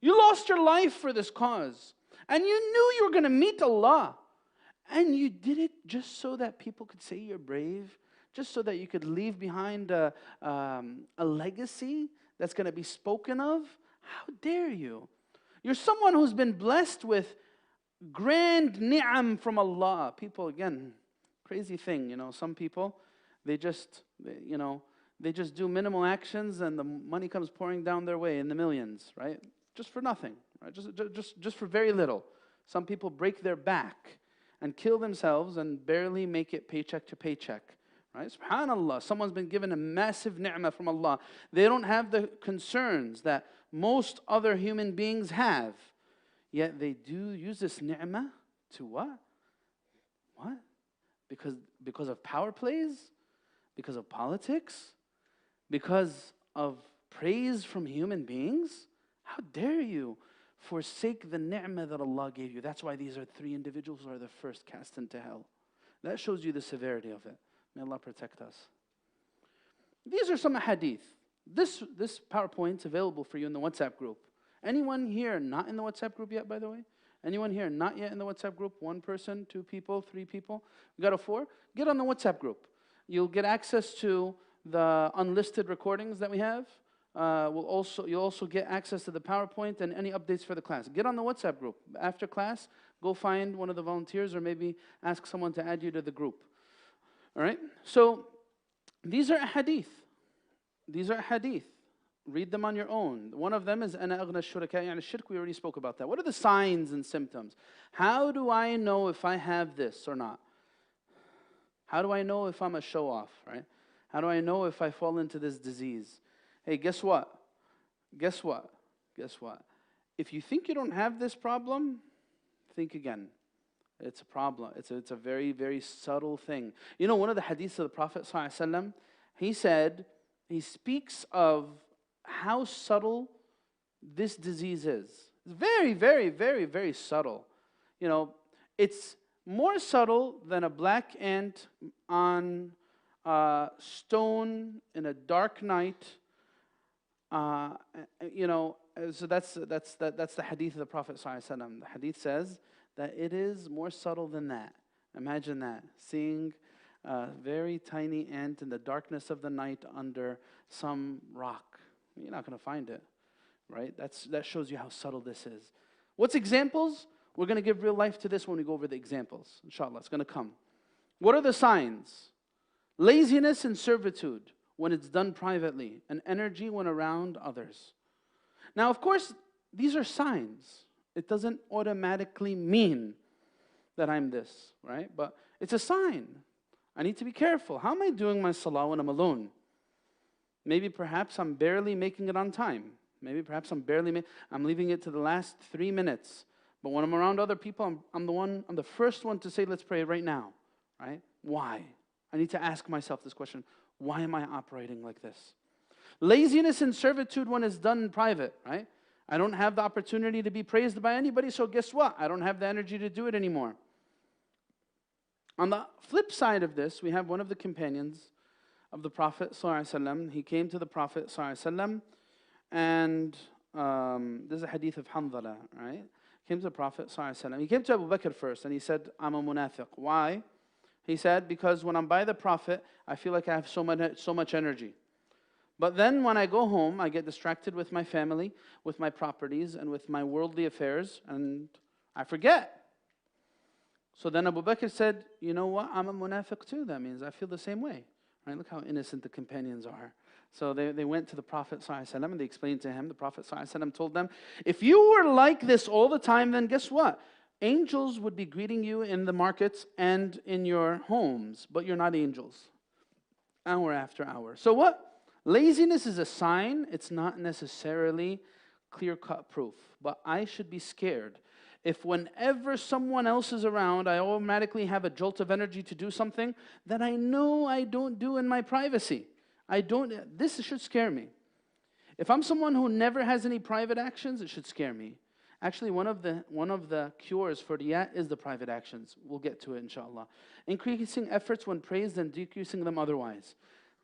You lost your life for this cause, and you knew you were going to meet Allah, and you did it just so that people could say you're brave, just so that you could leave behind a legacy that's going to be spoken of. How dare you? You're someone who's been blessed with grand ni'am from Allah. People, again, crazy thing, some people, they just do minimal actions and the money comes pouring down their way in the millions, right? Just for nothing, right? Just for very little. Some people break their back and kill themselves and barely make it paycheck to paycheck, right? SubhanAllah, someone's been given a massive ni'mah from Allah. They don't have the concerns that most other human beings have, yet they do use this ni'mah to what? What? Because of power plays? Because of politics? Because of praise from human beings? How dare you forsake the ni'mah that Allah gave you? That's why these are 3 individuals who are the first cast into hell. That shows you the severity of it. May Allah protect us. These are some hadith This PowerPoint's available for you in the WhatsApp group. Anyone here not in the WhatsApp group yet, by the way? Anyone here not yet in the WhatsApp group? 1 person, 2 people, 3 people? We got a 4? Get on the WhatsApp group. You'll get access to the unlisted recordings that we have. You'll also get access to the PowerPoint and any updates for the class. Get on the WhatsApp group. After class, go find one of the volunteers or maybe ask someone to add you to the group. All right? So these are hadith. These are hadith. Read them on your own. One of them is أَنَا أَغْنَى الشُّرَكَاءِ يعني shirk. We already spoke about that. What are the signs and symptoms? How do I know if I have this or not? How do I know if I'm a show-off, right? How do I know if I fall into this disease? Hey, guess what? Guess what? Guess what? If you think you don't have this problem, think again. It's a problem. It's a very, very subtle thing. You know, one of the hadiths of the Prophet ﷺ, he said, he speaks of how subtle this disease is. It's very, very, very, very subtle. You know, it's more subtle than a black ant on a stone in a dark night. You know, so that's the hadith of the Prophet ﷺ. The hadith says that it is more subtle than that. Imagine that, seeing a very tiny ant in the darkness of the night under some rock. You're not going to find it, right? That shows you how subtle this is. What's examples? We're going to give real life to this when we go over the examples. Inshallah, it's going to come. What are the signs? Laziness and servitude when it's done privately, and energy when around others. Now, of course, these are signs. It doesn't automatically mean that I'm this, right? But it's a sign. I need to be careful. How am I doing my salah when I'm alone? Maybe perhaps I'm barely making it on time. Maybe perhaps I'm leaving it to the last 3 minutes. But when I'm around other people, I'm the first one to say, let's pray right now, right? Why? I need to ask myself this question. Why am I operating like this? Laziness and servitude when it's done in private, right? I don't have the opportunity to be praised by anybody, so guess what? I don't have the energy to do it anymore. On the flip side of this, we have one of the companions of the Prophet ﷺ. He came to the Prophet ﷺ, and this is a hadith of Hanzala, right? He came to the Prophet ﷺ. He came to Abu Bakr first, and he said, I'm a munafiq. Why? He said, because when I'm by the Prophet, I feel like I have so much energy. But then when I go home, I get distracted with my family, with my properties, and with my worldly affairs, and I forget. So then Abu Bakr said, you know what, I'm a munafiq too. That means I feel the same way. Right? Look how innocent the companions are. So they went to the Prophet ﷺ and they explained to him. The Prophet ﷺ told them, if you were like this all the time, then guess what? Angels would be greeting you in the markets and in your homes, but you're not angels. Hour after hour. So what? Laziness is a sign. It's not necessarily clear-cut proof. But I should be scared if whenever someone else is around, I automatically have a jolt of energy to do something that I know I don't do in my privacy. This should scare me. If I'm someone who never has any private actions, it should scare me. Actually, one of the cures for riyā is the private actions. We'll get to it, inshallah. Increasing efforts when praised and decreasing them otherwise.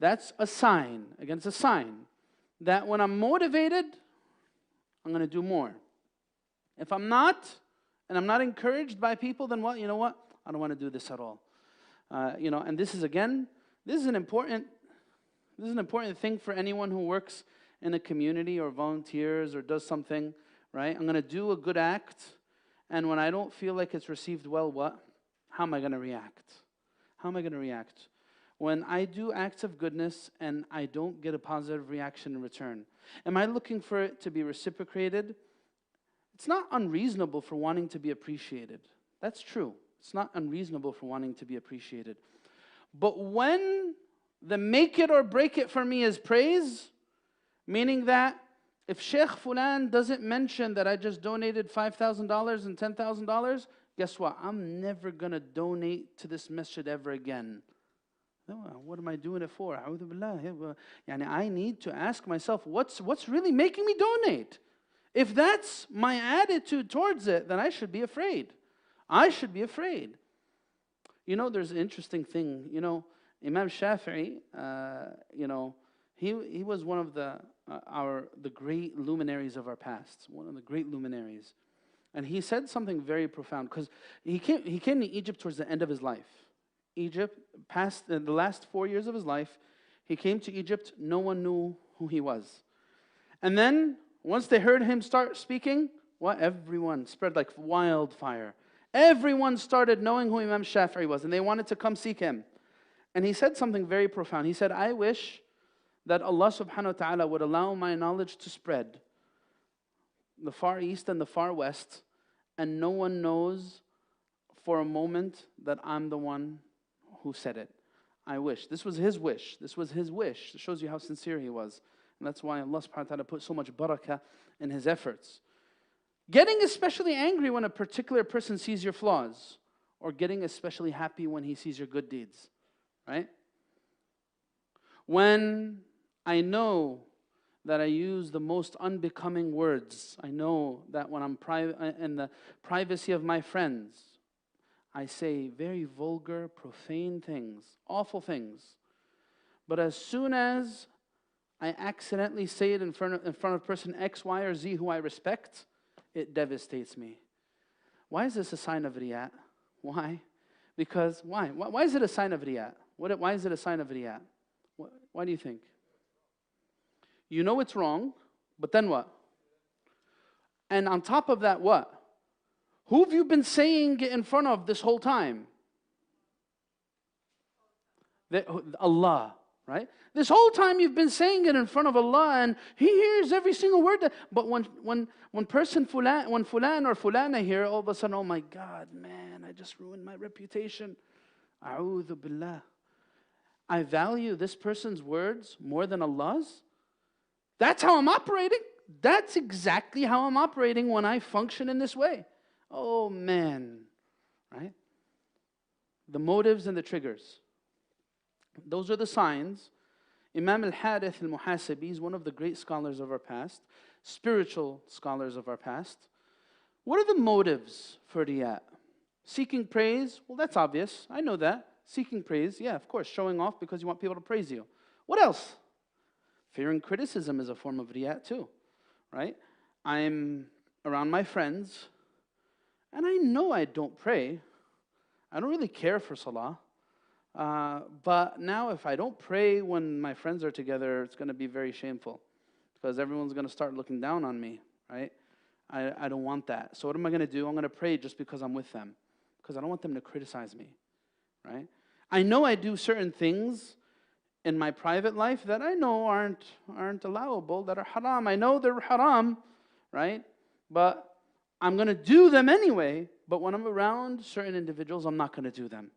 That's a sign, again, it's a sign that when I'm motivated, I'm going to do more. If I'm not, and I'm not encouraged by people, then what? You know what? I don't want to do this at all. And this is an important thing for anyone who works in a community or volunteers or does something, right? I'm going to do a good act, and when I don't feel like it's received well, what? How am I going to react? How am I going to react? When I do acts of goodness and I don't get a positive reaction in return, am I looking for it to be reciprocated? It's not unreasonable for wanting to be appreciated. That's true. It's not unreasonable for wanting to be appreciated. But when the make it or break it for me is praise, meaning that if Shaykh Fulan doesn't mention that I just donated $5,000 and $10,000, guess what? I'm never going to donate to this masjid ever again. What am I doing it for? I need to ask myself, what's really making me donate? If that's my attitude towards it, then I should be afraid. I should be afraid. You know, there's an interesting thing. You know, Imam Shafi'i, He was one of the great luminaries of our past, one of the great luminaries. And he said something very profound, because he came to Egypt towards the end of his life. Egypt, past the last 4 years of his life, he came to Egypt, no one knew who he was. And then, once they heard him start speaking, everyone spread like wildfire. Everyone started knowing who Imam Shafi'i was, and they wanted to come seek him. And he said something very profound. He said, I wish that Allah subhanahu wa ta'ala would allow my knowledge to spread the far east and the far west, and no one knows for a moment that I'm the one who said it. I wish. This was his wish. This was his wish. It shows you how sincere he was. And that's why Allah subhanahu wa ta'ala put so much barakah in his efforts. Getting especially angry when a particular person sees your flaws, or getting especially happy when he sees your good deeds, right? When I know that I use the most unbecoming words, I know that when I'm in the privacy of my friends, I say very vulgar, profane things, awful things. But as soon as I accidentally say it in front of person X, Y, or Z who I respect, it devastates me. Why is this a sign of riyat? Why? Because, why? Why is it a sign of riyat? Why is it a sign of riyat? Why do you think? You know it's wrong, but then what? And on top of that, what? Who have you been saying it in front of this whole time? Allah, right? This whole time you've been saying it in front of Allah, and He hears every single word. But when fulan or fulana hear, all of a sudden, oh my God, man, I just ruined my reputation. A'udhu billah. I value this person's words more than Allah's. That's how I'm operating. That's exactly how I'm operating when I function in this way. Oh man, right? The motives and the triggers. Those are the signs. Imam al-Harith al-Muhasibi is one of the great scholars of our past, spiritual scholars of our past. What are the motives for riyat? Seeking praise? Well, that's obvious. I know that. Seeking praise, yeah, of course. Showing off because you want people to praise you. What else? Fearing criticism is a form of riyat too, right? I'm around my friends, and I know I don't pray. I don't really care for salah. But now if I don't pray when my friends are together, it's going to be very shameful, because everyone's going to start looking down on me, right? I don't want that. So what am I going to do? I'm going to pray just because I'm with them, because I don't want them to criticize me, right? I know I do certain things in my private life that I know aren't allowable, that are haram. I know they're haram, right? But I'm going to do them anyway. But when I'm around certain individuals, I'm not going to do them,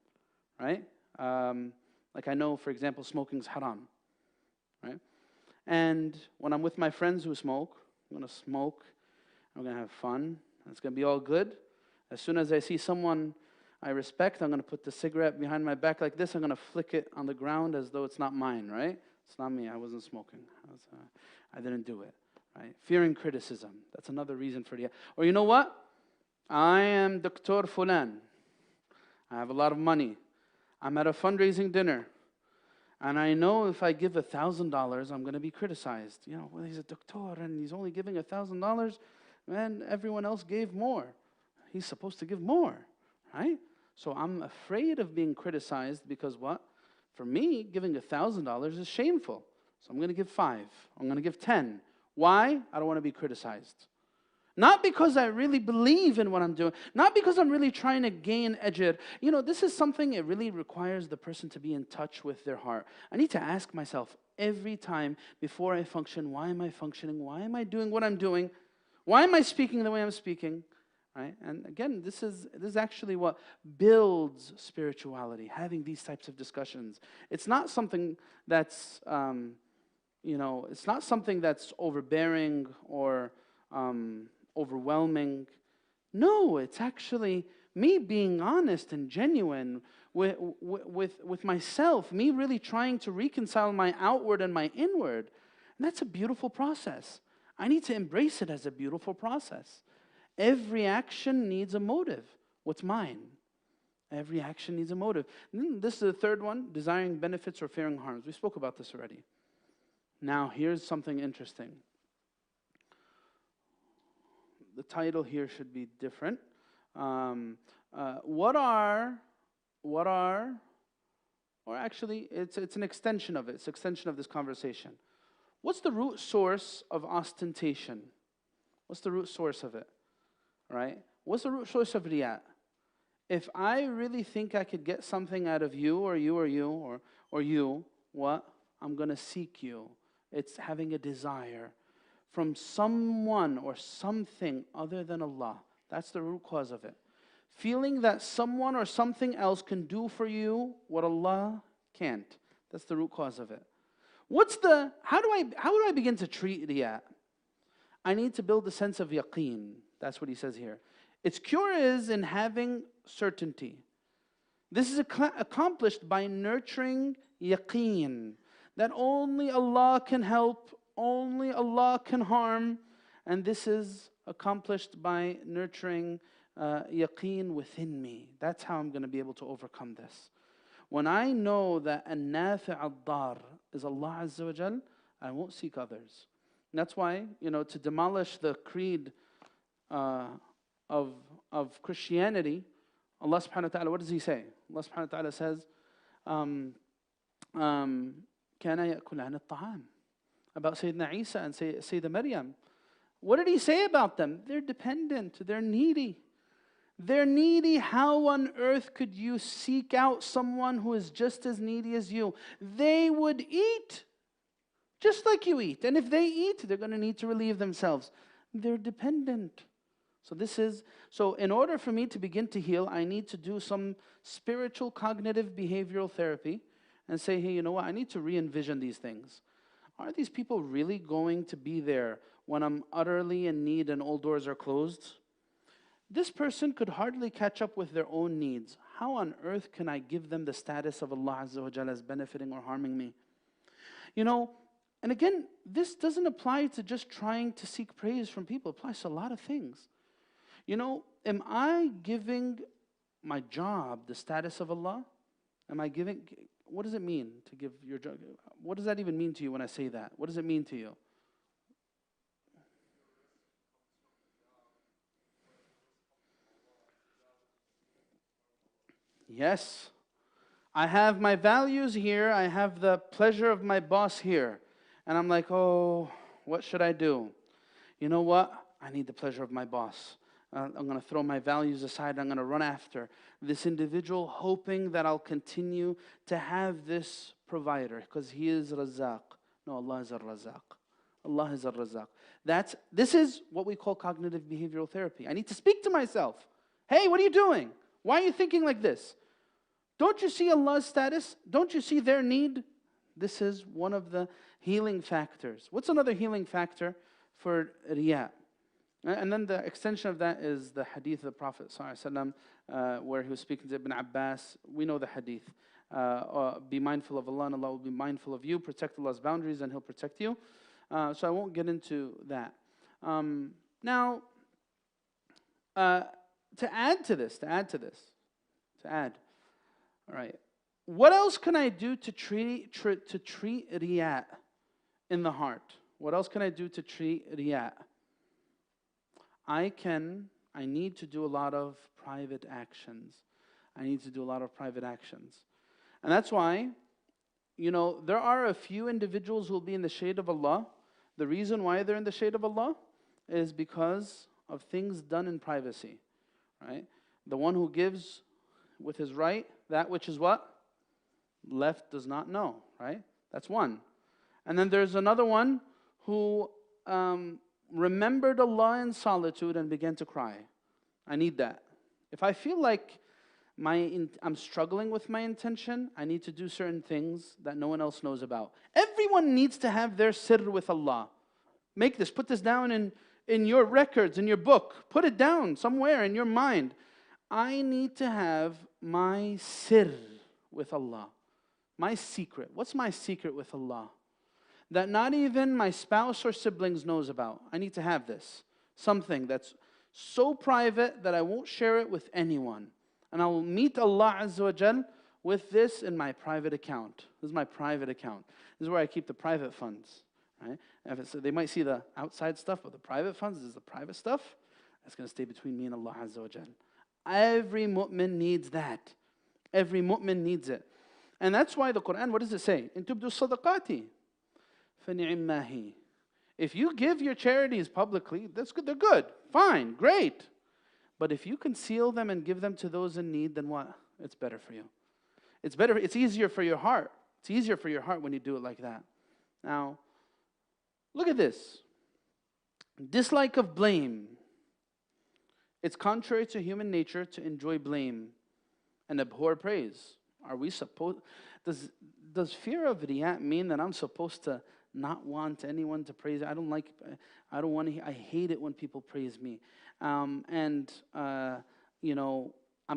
right? Like I know, for example, smoking's haram, right? And when I'm with my friends who smoke, I'm going to smoke, I'm going to have fun, and it's going to be all good. As soon as I see someone I respect, I'm going to put the cigarette behind my back like this, I'm going to flick it on the ground as though it's not mine, right? It's not me, I wasn't smoking. I didn't do it, right? Fearing criticism, that's another reason for the... Or you know what? I am Dr. Fulan. I have a lot of money. I'm at a fundraising dinner, and I know if I give $1,000, I'm going to be criticized. You know, well, he's a doctor, and he's only giving $1,000. Man, everyone else gave more. He's supposed to give more, right? So I'm afraid of being criticized because what? For me, giving $1,000 is shameful. So I'm going to give 5. I'm going to give 10. Why? I don't want to be criticized. Not because I really believe in what I'm doing. Not because I'm really trying to gain ajr. You know, this is something it really requires the person to be in touch with their heart. I need to ask myself every time before I function, why am I functioning? Why am I doing what I'm doing? Why am I speaking the way I'm speaking? Right? And again, this is actually what builds spirituality, having these types of discussions. It's not something that's, it's not something that's overbearing or overwhelming. No, it's actually me being honest and genuine with myself, me really trying to reconcile my outward and my inward. And that's a beautiful process. I need to embrace it as a beautiful process. Every action needs a motive. What's mine? Every action needs a motive. This is the third one, desiring benefits or fearing harms. We spoke about this already. Now, here's something interesting. The title here should be different. What are, or actually, it's an extension of it. It's an extension of this conversation. What's the root source of ostentation? What's the root source of it? Right? What's the root source of riya? If I really think I could get something out of you, or you, or you, or you, what? I'm going to seek you. It's having a desire from someone or something other than Allah. That's the root cause of it. Feeling that someone or something else can do for you what Allah can't. That's the root cause of it. How do I begin to treat riya? I need to build a sense of yaqeen. That's what he says here. Its cure is in having certainty. This is accomplished by nurturing yaqeen. That only Allah can help, only Allah can harm. And this is accomplished by nurturing yaqeen within me. That's how I'm going to be able to overcome this. When I know that an-nafi' ad-dar is Allah Azza wa Jal, I won't seek others. And that's why, to demolish the creed of Christianity, Allah subhanahu wa ta'ala, what does He say? Allah subhanahu wa ta'ala says, كَانَ يَأْكُلْ عَنِ الطَّعَامِ about Sayyidina Isa and Sayyidina Maryam. What did He say about them? They're dependent, they're needy. They're needy. How on earth could you seek out someone who is just as needy as you? They would eat just like you eat. And if they eat, they're going to need to relieve themselves. They're dependent. So in order for me to begin to heal, I need to do some spiritual cognitive behavioral therapy and say, hey, you know what? I need to re-envision these things. Are these people really going to be there when I'm utterly in need and all doors are closed? This person could hardly catch up with their own needs. How on earth can I give them the status of Allah Azza wa Jalla as benefiting or harming me? And again, this doesn't apply to just trying to seek praise from people. It applies to a lot of things. Am I giving my job the status of Allah? What does it mean to give your job? What does that even mean to you when I say that? What does it mean to you? Yes. I have my values here. I have the pleasure of my boss here. And I'm like, oh, what should I do? You know what? I need the pleasure of my boss. I'm going to throw my values aside. I'm going to run after this individual, hoping that I'll continue to have this provider because he is Razzaq. No, Allah is Ar-Razzaq. Allah is Ar-Razzaq. This is what we call cognitive behavioral therapy. I need to speak to myself. Hey, what are you doing? Why are you thinking like this? Don't you see Allah's status? Don't you see their need? This is one of the healing factors. What's another healing factor for riya? And then the extension of that is the hadith of the Prophet ﷺ, where he was speaking to Ibn Abbas. We know the hadith. Be mindful of Allah and Allah will be mindful of you. Protect Allah's boundaries and He'll protect you. So I won't get into that. Now, to add, all right, what else can I do to treat riya in the heart? What else can I do to treat riya? I need to do a lot of private actions. And that's why, there are a few individuals who will be in the shade of Allah. The reason why they're in the shade of Allah is because of things done in privacy. Right? The one who gives with his right, that which is what? Left does not know, right? That's one. And then there's another one who remembered Allah in solitude and began to cry. I need that. If I feel like I'm struggling with my intention, I need to do certain things that no one else knows about. Everyone needs to have their sirr with Allah. Put this down in your records, in your book. Put it down somewhere in your mind. I need to have my sirr with Allah. My secret. What's my secret with Allah? That not even my spouse or siblings knows about. I need to have this. Something that's so private that I won't share it with anyone. And I will meet Allah Azza wa Jal with this in my private account. This is my private account. This is where I keep the private funds. right? So they might see the outside stuff, but the private funds is the private stuff. That's going to stay between me and Allah Azza wa Jal. Every mu'min needs that. Every mu'min needs it. And that's why the Quran, what does it say? In tubdu sadaqati, فَنِعِمَّهِ. If you give your charities publicly, that's good. They're good. Fine. Great. But if you conceal them and give them to those in need, then what? It's better for you. It's better. It's easier for your heart. It's easier for your heart when you do it like that. Now, look at this. Dislike of blame. It's contrary to human nature to enjoy blame and abhor praise. Are we supposed? Does fear of riyat mean that I'm supposed to not want anyone to praise? I don't want to. I hate it when people praise me, I'm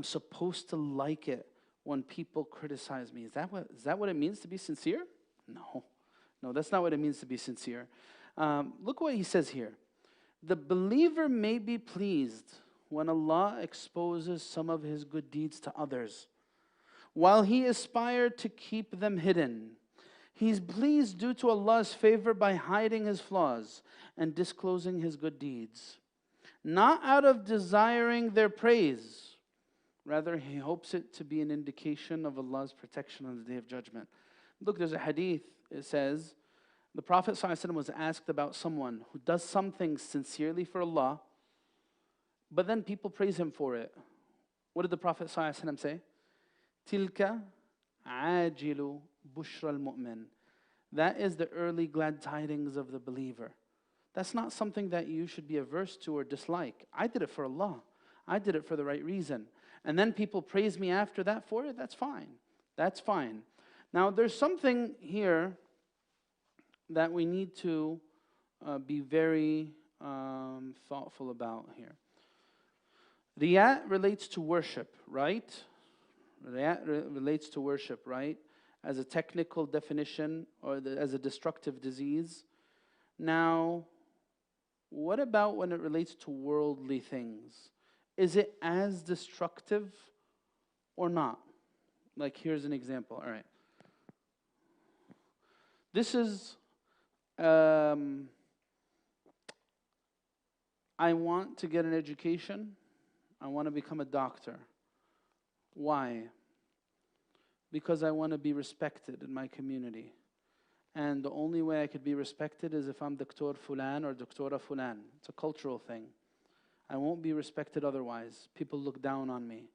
supposed to like it when people criticize me. Is that what it means to be sincere? No, that's not what it means to be sincere. Look what he says here. The believer may be pleased when Allah exposes some of His good deeds to others, while he aspired to keep them hidden. He's pleased due to Allah's favor by hiding His flaws and disclosing His good deeds, not out of desiring their praise. Rather, he hopes it to be an indication of Allah's protection on the Day of Judgment. Look, there's a hadith. It says, the Prophet ﷺ was asked about someone who does something sincerely for Allah, but then people praise him for it. What did the Prophet ﷺ say? Tilka ajilu bushra al-mu'min. That is the early glad tidings of the believer. That's not something that you should be averse to or dislike. I did it for Allah. I did it for the right reason. And then people praise me after that for it. That's fine. That's fine. Now, there's something here that we need to be very thoughtful about here. Riyat relates to worship, right? Riyat relates to worship, right? As a technical definition or as a destructive disease. Now, what about when it relates to worldly things? Is it as destructive or not? Like, here's an example. All right. This is, I want to get an education. I want to become a doctor. Why? Because I want to be respected in my community. And the only way I could be respected is if I'm Dr. Fulan or Dr. Fulan. It's a cultural thing. I won't be respected otherwise. People look down on me.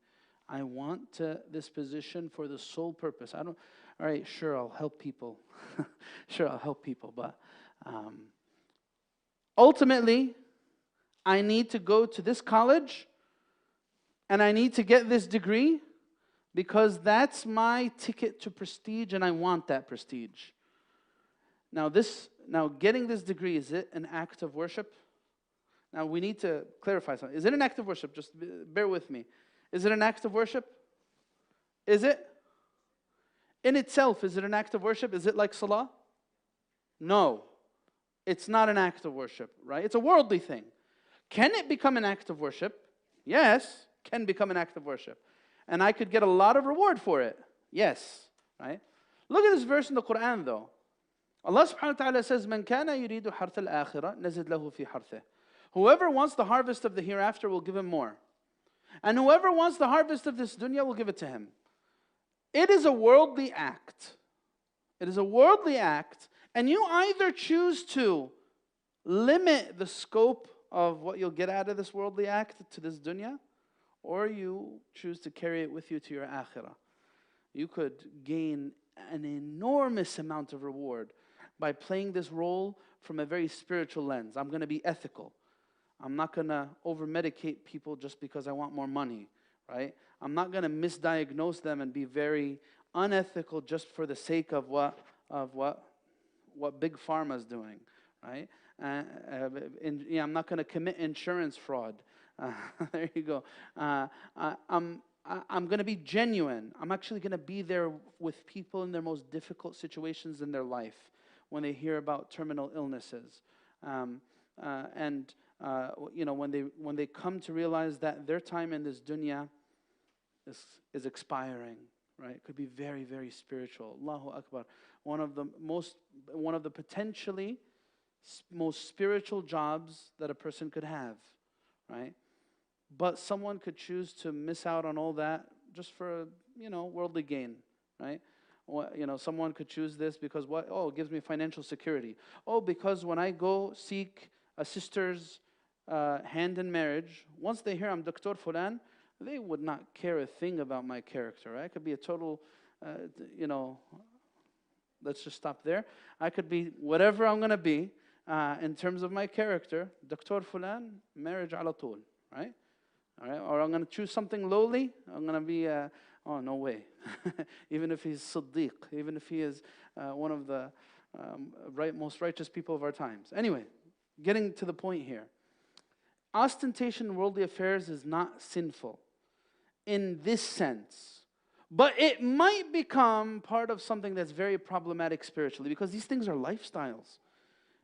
I want this position for the sole purpose. All right, sure, I'll help people. Sure, I'll help people. But ultimately, I need to go to this college and I need to get this degree because that's my ticket to prestige and I want that prestige. Now, getting this degree, is it an act of worship? Now, we need to clarify something. Is it an act of worship? Just bear with me. Is it an act of worship? Is it? In itself, is it an act of worship? Is it like salah? No. It's not an act of worship, right? It's a worldly thing. Can it become an act of worship? Yes, can become an act of worship. And I could get a lot of reward for it. Yes, right? Look at this verse in the Quran, though. Allah subhanahu wa ta'ala says, مَنْ كَانَ يُرِيدُ حَرْثَ الْآخِرَةِ نَزِدْ لَهُ فِي حَرْثِهِ. Whoever wants the harvest of the hereafter will give him more. And whoever wants the harvest of this dunya will give it to him. It is a worldly act. It is a worldly act. And you either choose to limit the scope of what you'll get out of this worldly act to this dunya, or you choose to carry it with you to your akhirah. You could gain an enormous amount of reward by playing this role from a very spiritual lens. I'm going to be ethical. I'm not going to over-medicate people just because I want more money, right? I'm not going to misdiagnose them and be very unethical just for the sake of what Big Pharma is doing, right? I'm not going to commit insurance fraud. There you go. I'm going to be genuine. I'm actually going to be there with people in their most difficult situations in their life when they hear about terminal illnesses. When they come to realize that their time in this dunya is expiring, right? It could be very, very spiritual. Allahu Akbar. One of the potentially most spiritual jobs that a person could have, right? But someone could choose to miss out on all that just for, worldly gain, right? Someone could choose this because what? Oh, it gives me financial security. Oh, because when I go seek a sister's hand in marriage, once they hear I'm Dr. Fulan, they would not care a thing about my character, right? I could be a total, let's just stop there. I could be whatever I'm going to be in terms of my character. Dr. Fulan, marriage ala tool, right? All right? Or I'm going to choose something lowly. I'm going to be, oh, no way. Even if he's Siddiq, even if he is one of the most righteous people of our times. Anyway, getting to the point here. Ostentation in worldly affairs is not sinful in this sense. But it might become part of something that's very problematic spiritually, because these things are lifestyles.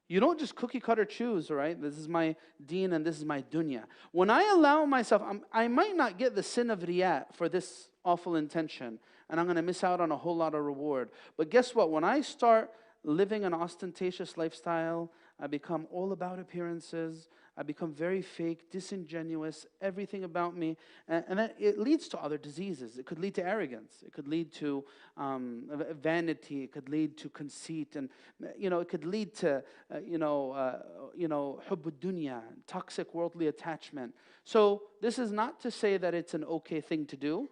You don't just cookie cutter choose, all right? This is my deen and this is my dunya. When I allow myself, I might not get the sin of riyat for this awful intention, and I'm going to miss out on a whole lot of reward. But guess what? When I start living an ostentatious lifestyle, I become all about appearances. I become very fake, disingenuous, everything about me. And that it leads to other diseases. It could lead to arrogance. It could lead to vanity. It could lead to conceit. And, it could lead to, hubb dunya, toxic worldly attachment. So this is not to say that it's an okay thing to do.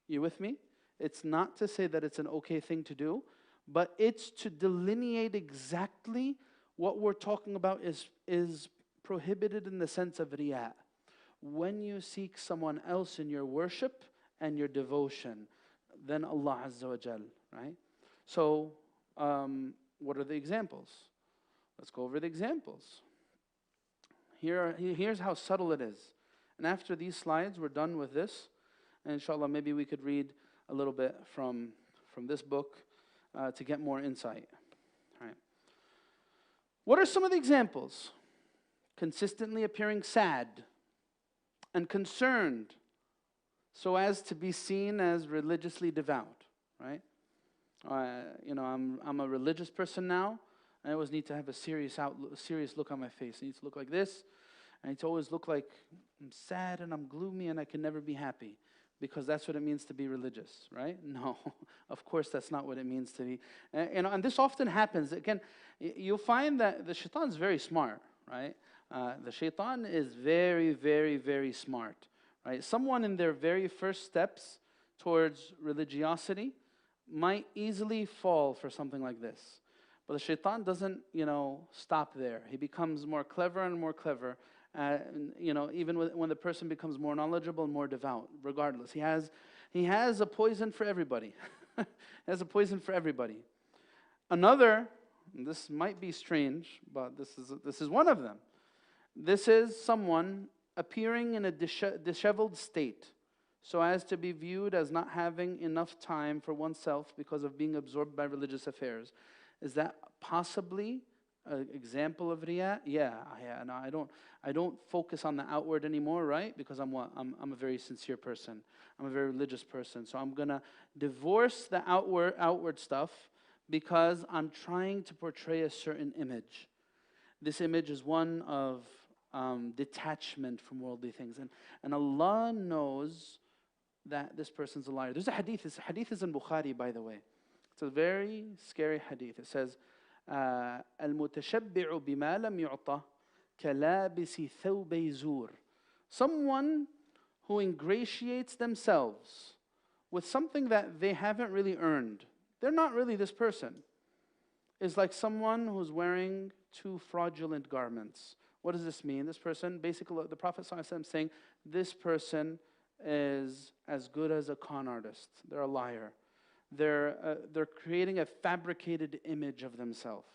You with me? It's not to say that it's an okay thing to do, but it's to delineate exactly what we're talking about is prohibited in the sense of riyā. When you seek someone else in your worship and your devotion, then Allah Azza wa Jal, right? So, what are the examples? Let's go over the examples. Here's how subtle it is. And after these slides, we're done with this. And inshallah, maybe we could read a little bit from this book to get more insight. All right. What are some of the examples? Consistently appearing sad and concerned so as to be seen as religiously devout, right? I'm a religious person now. I always need to have a serious look on my face. I need to look like this. I need to always look like I'm sad and I'm gloomy and I can never be happy, because that's what it means to be religious, right? No, of course that's not what it means to be. And this often happens. Again, you'll find that the shaitan is very smart, right? The shaitan is very, very, very smart, right? Someone in their very first steps towards religiosity might easily fall for something like this. But the shaitan doesn't, stop there. He becomes more clever and more clever. Even when the person becomes more knowledgeable and more devout, regardless. He has a poison for everybody. He has a poison for everybody. Another, this might be strange, but this is one of them. This is someone appearing in a disheveled state so as to be viewed as not having enough time for oneself because of being absorbed by religious affairs. Is that possibly an example of riyā? Yeah. No, I don't focus on the outward anymore, right? Because I'm a very sincere person. I'm a very religious person. So I'm going to divorce the outward stuff because I'm trying to portray a certain image. This image is one of detachment from worldly things. And Allah knows that this person's a liar. There's a hadith. This hadith is in Bukhari, by the way. It's a very scary hadith. It says, الْمُتَشَبِّعُ بِمَا لَمْ يُعْطَى كَلَابِسِ ثَوْبَيْ زُورٍ. Someone who ingratiates themselves with something that they haven't really earned. They're not really this person. Is like someone who's wearing two fraudulent garments. What does this mean? This person, basically, the Prophet ﷺ is saying, this person is as good as a con artist. They're a liar. They're creating a fabricated image of themselves.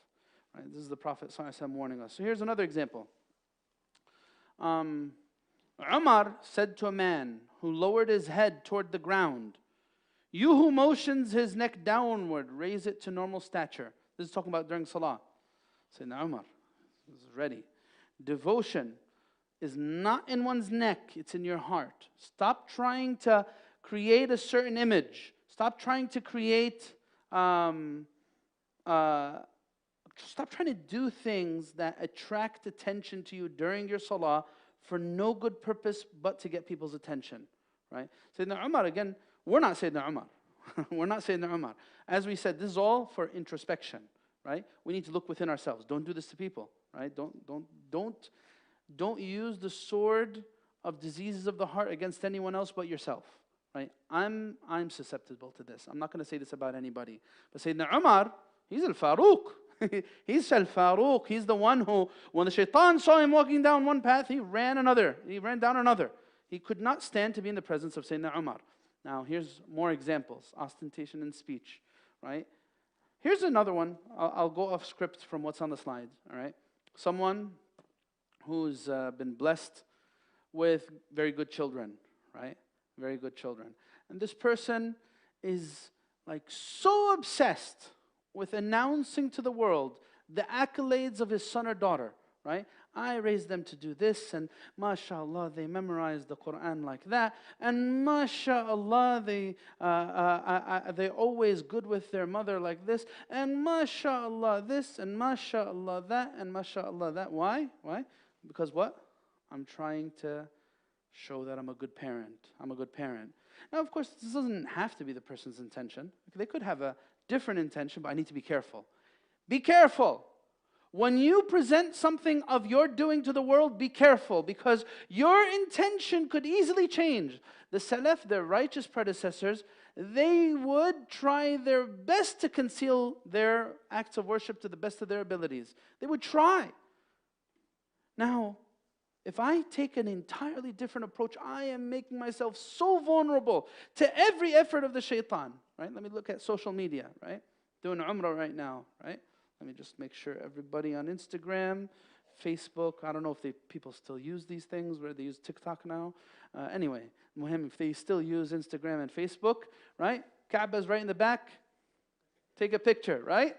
Right? This is the Prophet ﷺ warning us. So here's another example. Umar said to a man who lowered his head toward the ground, "You who motions his neck downward, raise it to normal stature." This is talking about during Salah. Sayyidina Umar is ready. Devotion is not in one's neck, it's in your heart. Stop trying to create a certain image. Stop trying to create Stop trying to do things that attract attention to you during your salah for no good purpose but to get people's attention, right? Sayyidina Umar, again, we're not Sayyidina Umar. We're not Sayyidina Umar. As we said, this is all for introspection, right? We need to look within ourselves. Don't do this to people, right? Don't use the sword of diseases of the heart against anyone else but yourself, right? I'm susceptible to this. I'm not going to say this about anybody. But Sayyidina Umar, he's al-Faruq. He's al-Faruq. He's the one who, when the shaitan saw him walking down one path, he ran down another. He could not stand to be in the presence of Sayyidina Umar. Now, here's more examples. Ostentation in speech, right? Here's another one. I'll go off script from what's on the slide, all right? Someone who's been blessed with very good children, right? Very good children. And this person is like so obsessed with announcing to the world the accolades of his son or daughter, right? I raised them to do this, and mashallah, they memorized the Quran like that, and mashallah, they're always good with their mother like this, and mashallah this, and mashallah that, and mashallah that. Why? Why? Because what? I'm trying to show that I'm a good parent. I'm a good parent. Now, of course, this doesn't have to be the person's intention. They could have a different intention, but I need to be careful. Be careful. When you present something of your doing to the world, be careful, because your intention could easily change. The Salaf, their righteous predecessors, they would try their best to conceal their acts of worship to the best of their abilities. They would try. Now, if I take an entirely different approach, I am making myself so vulnerable to every effort of the shaitan, right? Let me look at social media, right? Doing Umrah right now, right? Let me just make sure everybody on Instagram, Facebook, I don't know if people still use these things, where they use TikTok now. Anyway, muhim, if they still use Instagram and Facebook, right? Ka'ba's right in the back. Take a picture, right?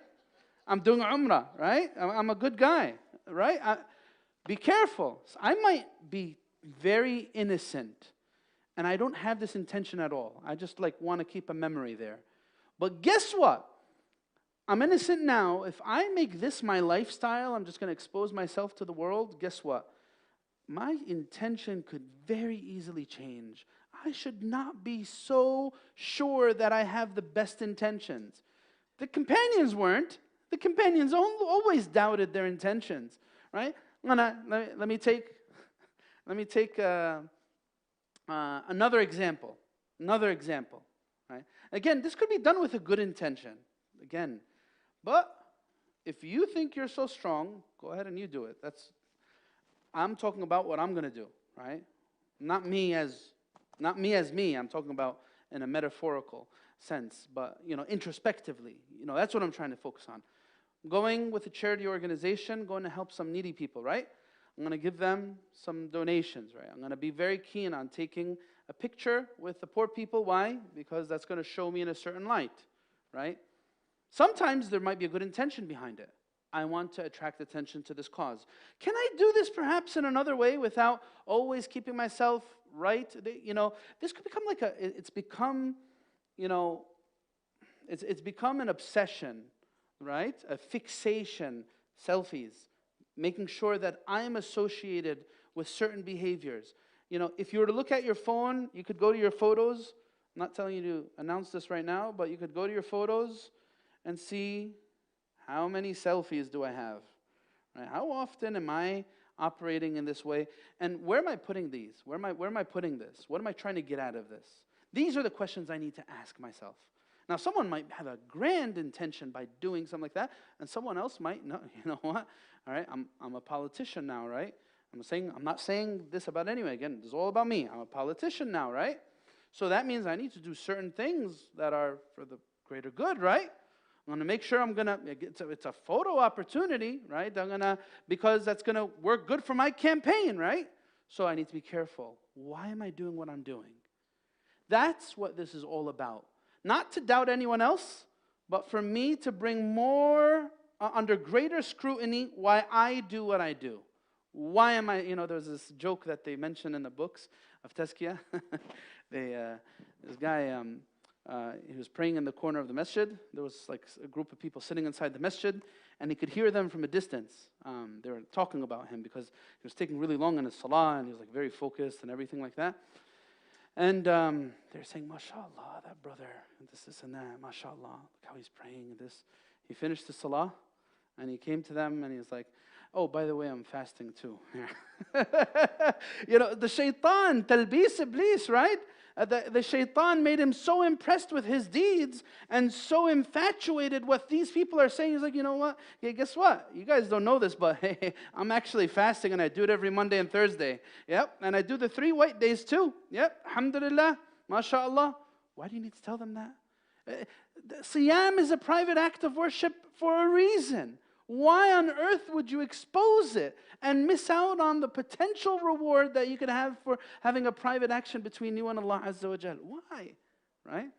I'm doing Umrah, right? I'm a good guy, right? Be careful. I might be very innocent, and I don't have this intention at all. I just want to keep a memory there. But guess what? I'm innocent now. If I make this my lifestyle, I'm just going to expose myself to the world. Guess what? My intention could very easily change. I should not be so sure that I have the best intentions. The companions weren't. The companions always doubted their intentions, right? Let me take another example. Right? Again, this could be done with a good intention. Again, but if you think you're so strong, go ahead and you do it. I'm talking about what I'm going to do, right? Not me as me. I'm talking about in a metaphorical sense, but introspectively. That's what I'm trying to focus on. Going with a charity organization, going to help some needy people, right? I'm going to give them some donations, right? I'm going to be very keen on taking a picture with the poor people. Why? Because that's going to show me in a certain light, right? Sometimes there might be a good intention behind it. I want to attract attention to this cause. Can I do this perhaps in another way without always keeping myself right? This could become it's become an obsession, right? A fixation, selfies, making sure that I am associated with certain behaviors. If you were to look at your phone, you could go to your photos. I'm not telling you to announce this right now, but you could go to your photos and see how many selfies do I have. Right? How often am I operating in this way? And where am I putting these? Where am I putting this? What am I trying to get out of this? These are the questions I need to ask myself. Now, someone might have a grand intention by doing something like that, and someone else might, no, you know what? All right, I'm a politician now, right? I'm not saying this about anyone. Again, this is all about me. I'm a politician now, right? So that means I need to do certain things that are for the greater good, right? I'm going to make sure it's a photo opportunity, right? Because that's going to work good for my campaign, right? So I need to be careful. Why am I doing what I'm doing? That's what this is all about. Not to doubt anyone else, but for me to bring more, under greater scrutiny, why I do what I do. Why am I, there's this joke that they mention in the books of Tazkiyah. This guy, he was praying in the corner of the masjid. There was a group of people sitting inside the masjid, and he could hear them from a distance. They were talking about him because he was taking really long in his salah, and he was like very focused and everything like that. And they're saying, MashaAllah, that brother, and this and that, MashaAllah, look how he's praying and this. He finished the salah, and he came to them, and he was like, oh, by the way, I'm fasting too. The shaitan, talbis iblis, right? The shaitan made him so impressed with his deeds and so infatuated what these people are saying. He's like, you know what? Yeah, guess what? You guys don't know this, but hey, I'm actually fasting, and I do it every Monday and Thursday. Yep, and I do the 3 white days too. Yep, alhamdulillah, mashallah. Why do you need to tell them that? Siyam is a private act of worship for a reason. Why on earth would you expose it and miss out on the potential reward that you could have for having a private action between you and Allah Azza wa Jal? Why? Right?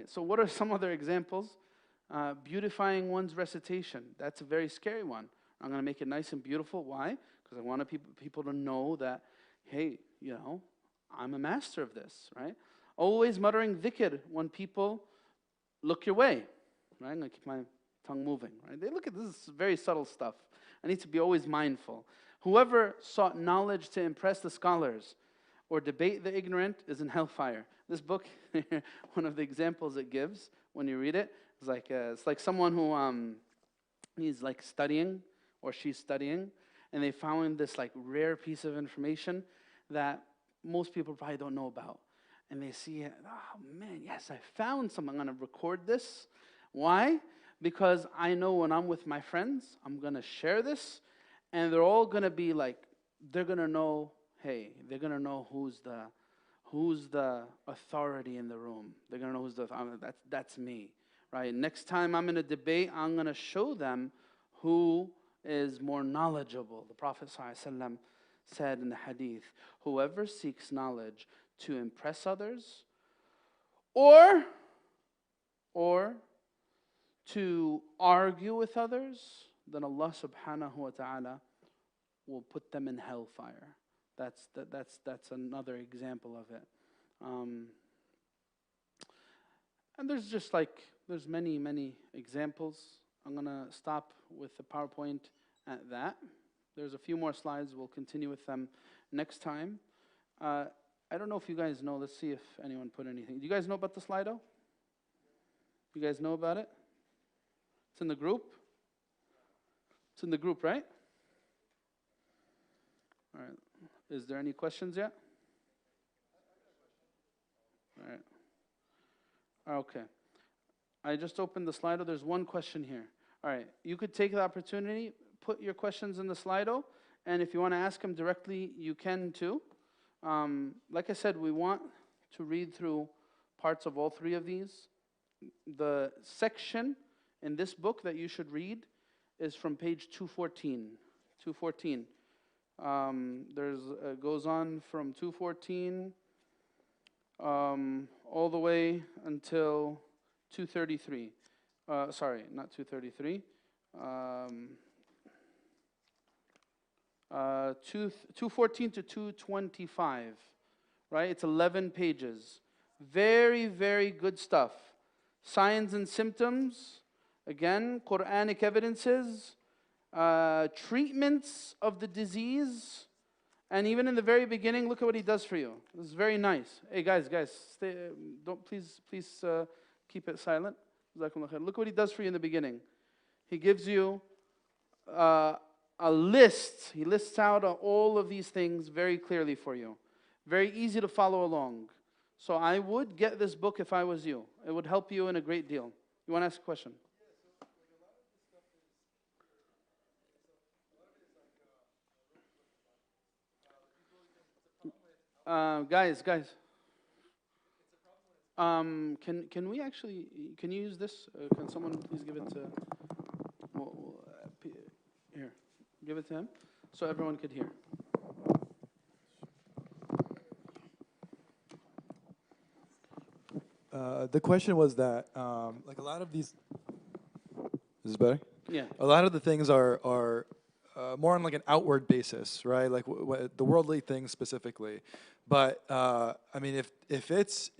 So what are some other examples? Beautifying one's recitation. That's a very scary one. I'm going to make it nice and beautiful. Why? Because I want people to know that, hey, I'm a master of this, right? Always muttering dhikr when people look your way, right? I'm going to keep my tongue moving, right? They look at this is very subtle stuff. I need to be always mindful. Whoever sought knowledge to impress the scholars or debate the ignorant is in hellfire. This book, one of the examples it gives when you read it, is like it's like someone who he's like studying or she's studying, and they found this like rare piece of information that most people probably don't know about. And they see it, oh man, yes, I found something. I'm going to record this. Why? Because I know when I'm with my friends, I'm going to share this, and they're all going to be like, they're going to know, hey, they're going to know who's the authority in the room. They're going to know who's the that's me, right? Next time I'm in a debate, I'm going to show them who is more knowledgeable. The Prophet ﷺ said in the hadith, whoever seeks knowledge to impress others or to argue with others, then Allah subhanahu wa ta'ala will put them in hellfire. That's another example of it. And there's many examples. I'm going to stop with the PowerPoint at that. There's a few more slides. We'll continue with them next time. I don't know if you guys know. Let's see if anyone put anything. Do you guys know about the Slido? You guys know about it? It's in the group? It's in the group, right? All right. Is there any questions yet? All right. Okay. I just opened the Slido. There's one question here. All right. You could take the opportunity, put your questions in the Slido, and if you want to ask them directly, you can too. Like I said, we want to read through parts of all 3 of these. The section in this book that you should read is from page 214. 214. Goes on from 214 all the way until 233. Sorry, not 233. 214 to 225. Right? It's 11 pages. Very, very good stuff. Signs and symptoms. Again, Quranic evidences, treatments of the disease, and even in the very beginning, look at what he does for you. This is very nice. Hey guys, stay, don't please keep it silent. Look what he does for you in the beginning. He gives you a list. He lists out all of these things very clearly for you. Very easy to follow along. So I would get this book if I was you. It would help you in a great deal. You want to ask a question? Guys, can we actually, can you use this? Can someone please give it to, here, give it to him so everyone could hear.
The question was that, like a lot of these, is this better?
Yeah.
A lot of the things are more on like an outward basis, right? Like the worldly things specifically. But I mean, if it's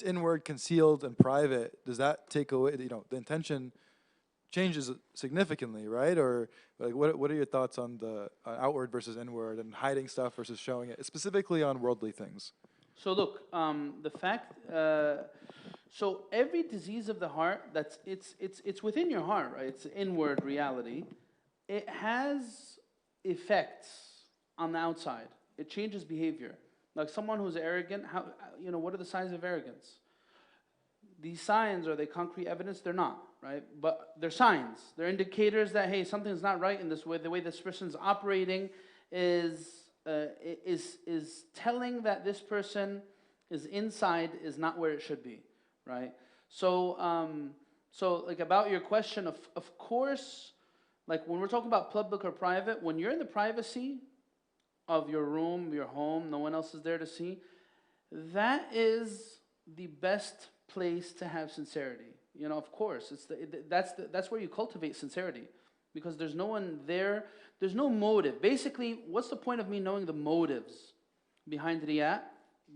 inward, concealed, and private, does that take away? The intention changes significantly, right? Or like, what are your thoughts on the outward versus inward and hiding stuff versus showing it, specifically on worldly things?
So look, the fact, so every disease of the heart, it's within your heart, right? It's inward reality. It has effects on the outside. It changes behavior. Like someone who's arrogant, what are the signs of arrogance? These signs, are they concrete evidence? They're not, right? But they're signs. They're indicators that, hey, something's not right in this way. The way this person's operating is telling that this person is inside is not where it should be, right? So, like about your question, of course, like when we're talking about public or private, when you're in the privacy of your room, your home, no one else is there to see, that is the best place to have sincerity. Of course, that's where you cultivate sincerity, because there's no one there, there's no motive. Basically, what's the point of me knowing the motives behind Riyah?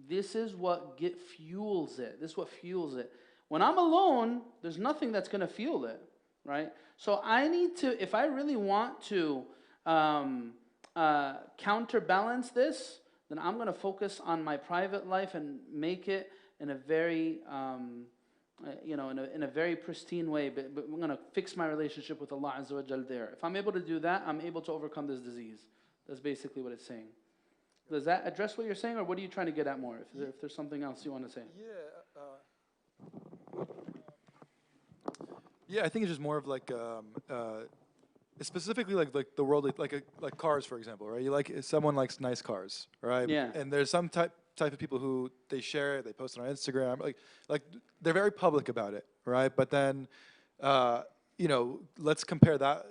This is what fuels it. This is what fuels it. When I'm alone, there's nothing that's going to fuel it, right? So I need to, if I really want to counterbalance this, then I'm going to focus on my private life and make it in a very, in a very pristine way. But I'm going to fix my relationship with Allah Azza wa Jal there. If I'm able to do that, I'm able to overcome this disease. That's basically what it's saying. Does that address what you're saying, or what are you trying to get at more? If there's something else you want to say.
Yeah, I think it's just more of like, specifically like the worldly, like cars, for example, right? Someone likes nice cars, right?
Yeah.
And there's some type of people who they share it, they post it on Instagram, like they're very public about it, right? But then, let's compare that,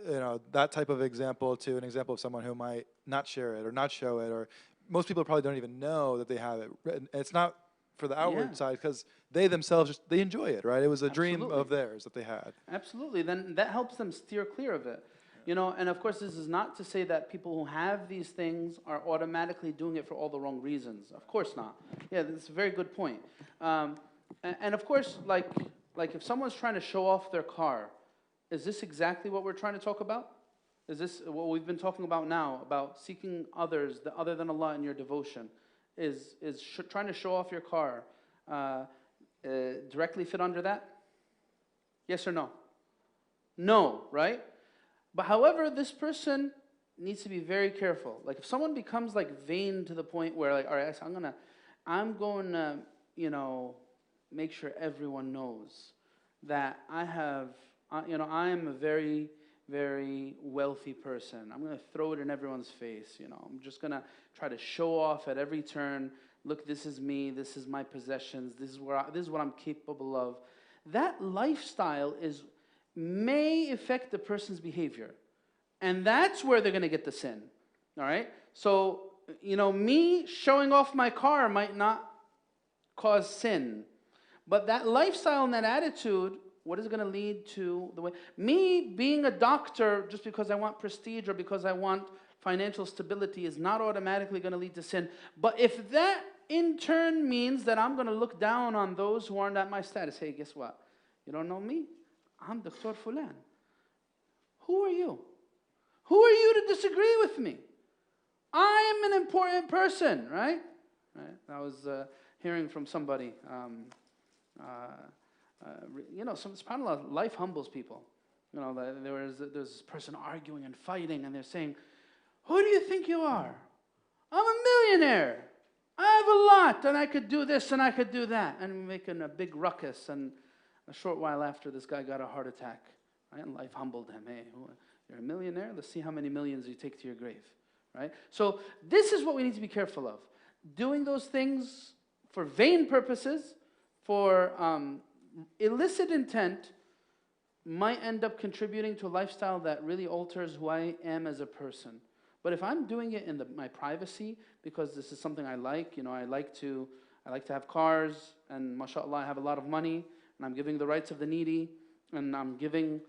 that type of example to an example of someone who might not share it or not show it, or most people probably don't even know that they have it. And it's not for the outward side, because they themselves they enjoy it, right? It was a dream of theirs that they had.
Absolutely. Then that helps them steer clear of it. And of course, this is not to say that people who have these things are automatically doing it for all the wrong reasons. Of course not. Yeah, that's a very good point. And of course, like if someone's trying to show off their car, is this exactly what we're trying to talk about? Is this what we've been talking about now, about seeking others other than Allah in your devotion? Is trying to show off your car directly fit under that? Yes or no? No, right? But however, this person needs to be very careful. Like if someone becomes like vain to the point where like, all right, I'm going to, make sure everyone knows that I am a very, very wealthy person. I'm going to throw it in everyone's face. I'm just going to try to show off at every turn. Look, this is me. This is my possessions. This is what I'm capable of. That lifestyle may affect the person's behavior. And that's where they're going to get the sin. All right? So, me showing off my car might not cause sin. But that lifestyle and that attitude, what is going to lead to the way? Me being a doctor just because I want prestige or because I want financial stability is not automatically going to lead to sin. But if that in turn means that I'm going to look down on those who aren't at my status, hey, guess what? You don't know me? I'm Dr. Fulan. Who are you? Who are you to disagree with me? I am an important person, right? I was hearing from somebody, subhanAllah, life humbles people. There's this person arguing and fighting, and they're saying, who do you think you are? I'm a millionaire. I have a lot, and I could do this, and I could do that. And making a big ruckus, and a short while after, this guy got a heart attack, right? And life humbled him. Hey, you're a millionaire? Let's see how many millions you take to your grave, right? So this is what we need to be careful of. Doing those things for vain purposes, for illicit intent, might end up contributing to a lifestyle that really alters who I am as a person. But if I'm doing it in my privacy, because this is something I like, I like to have cars, and mashallah, I have a lot of money, and I'm giving the rights of the needy, and I'm giving,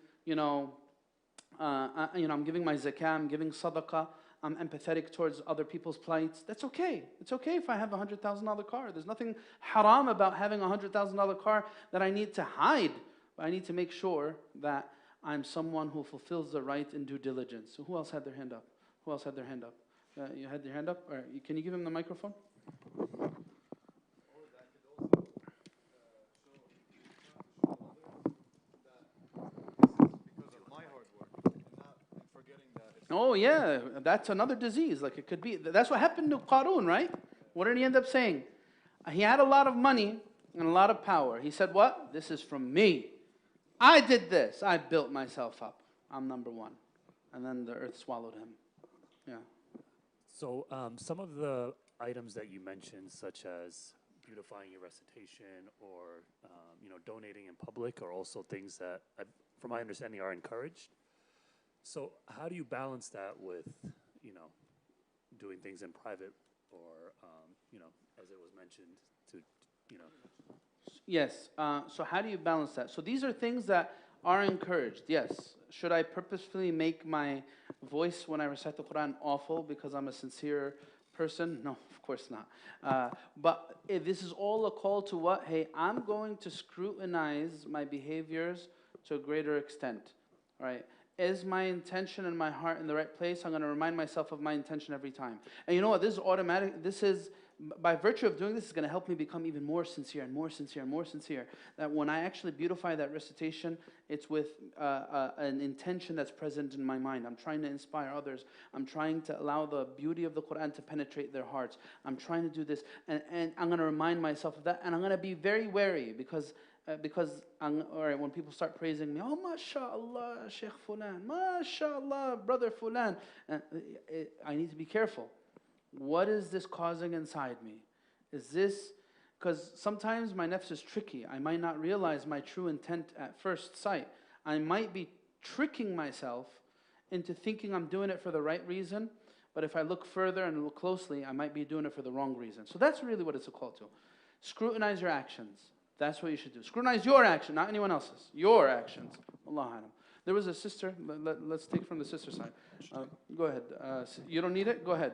I'm giving my zakah, I'm giving sadaqah, I'm empathetic towards other people's plights. That's okay. It's okay if I have a $100,000 car. There's nothing haram about having a $100,000 car that I need to hide. But I need to make sure that I'm someone who fulfills the right in due diligence. So who else had their hand up? Who else had their hand up? You had your hand up? All right, can you give him the microphone? Oh yeah, that's another disease. Like it could be. That's what happened to Qarun, right? What did he end up saying? He had a lot of money and a lot of power. He said, what? This is from me. I did this. I built myself up. I'm number one. And then the earth swallowed him. Yeah.
So some of the items that you mentioned, such as beautifying your recitation or donating in public, are also things that, from my understanding, are encouraged. So how do you balance that with, doing things in private or, as it was mentioned, to.
Yes. So how do you balance that? So these are things that are encouraged. Yes. Should I purposefully make my voice when I recite the Quran awful because I'm a sincere person? No, of course not. But this is all a call to what? Hey, I'm going to scrutinize my behaviors to a greater extent. All right. Is my intention and my heart in the right place? I'm going to remind myself of my intention every time. And you know what? This is automatic. This is, by virtue of doing this, is going to help me become even more sincere and more sincere and more sincere. That when I actually beautify that recitation, it's with an intention that's present in my mind. I'm trying to inspire others. I'm trying to allow the beauty of the Quran to penetrate their hearts. I'm trying to do this. And I'm going to remind myself of that. And I'm going to be very wary because when people start praising me, oh, mashallah, Shaykh Fulan, mashallah, brother Fulan, I need to be careful. What is this causing inside me? Is this, because sometimes my nafs is tricky. I might not realize my true intent at first sight. I might be tricking myself into thinking I'm doing it for the right reason, but if I look further and look closely, I might be doing it for the wrong reason. So that's really what it's a call to. Scrutinize your actions. That's what you should do. Scrutinize your action, not anyone else's. Your actions. Allah alam. There was a sister. Let's take from the sister side. Go ahead. You don't need it? Go ahead.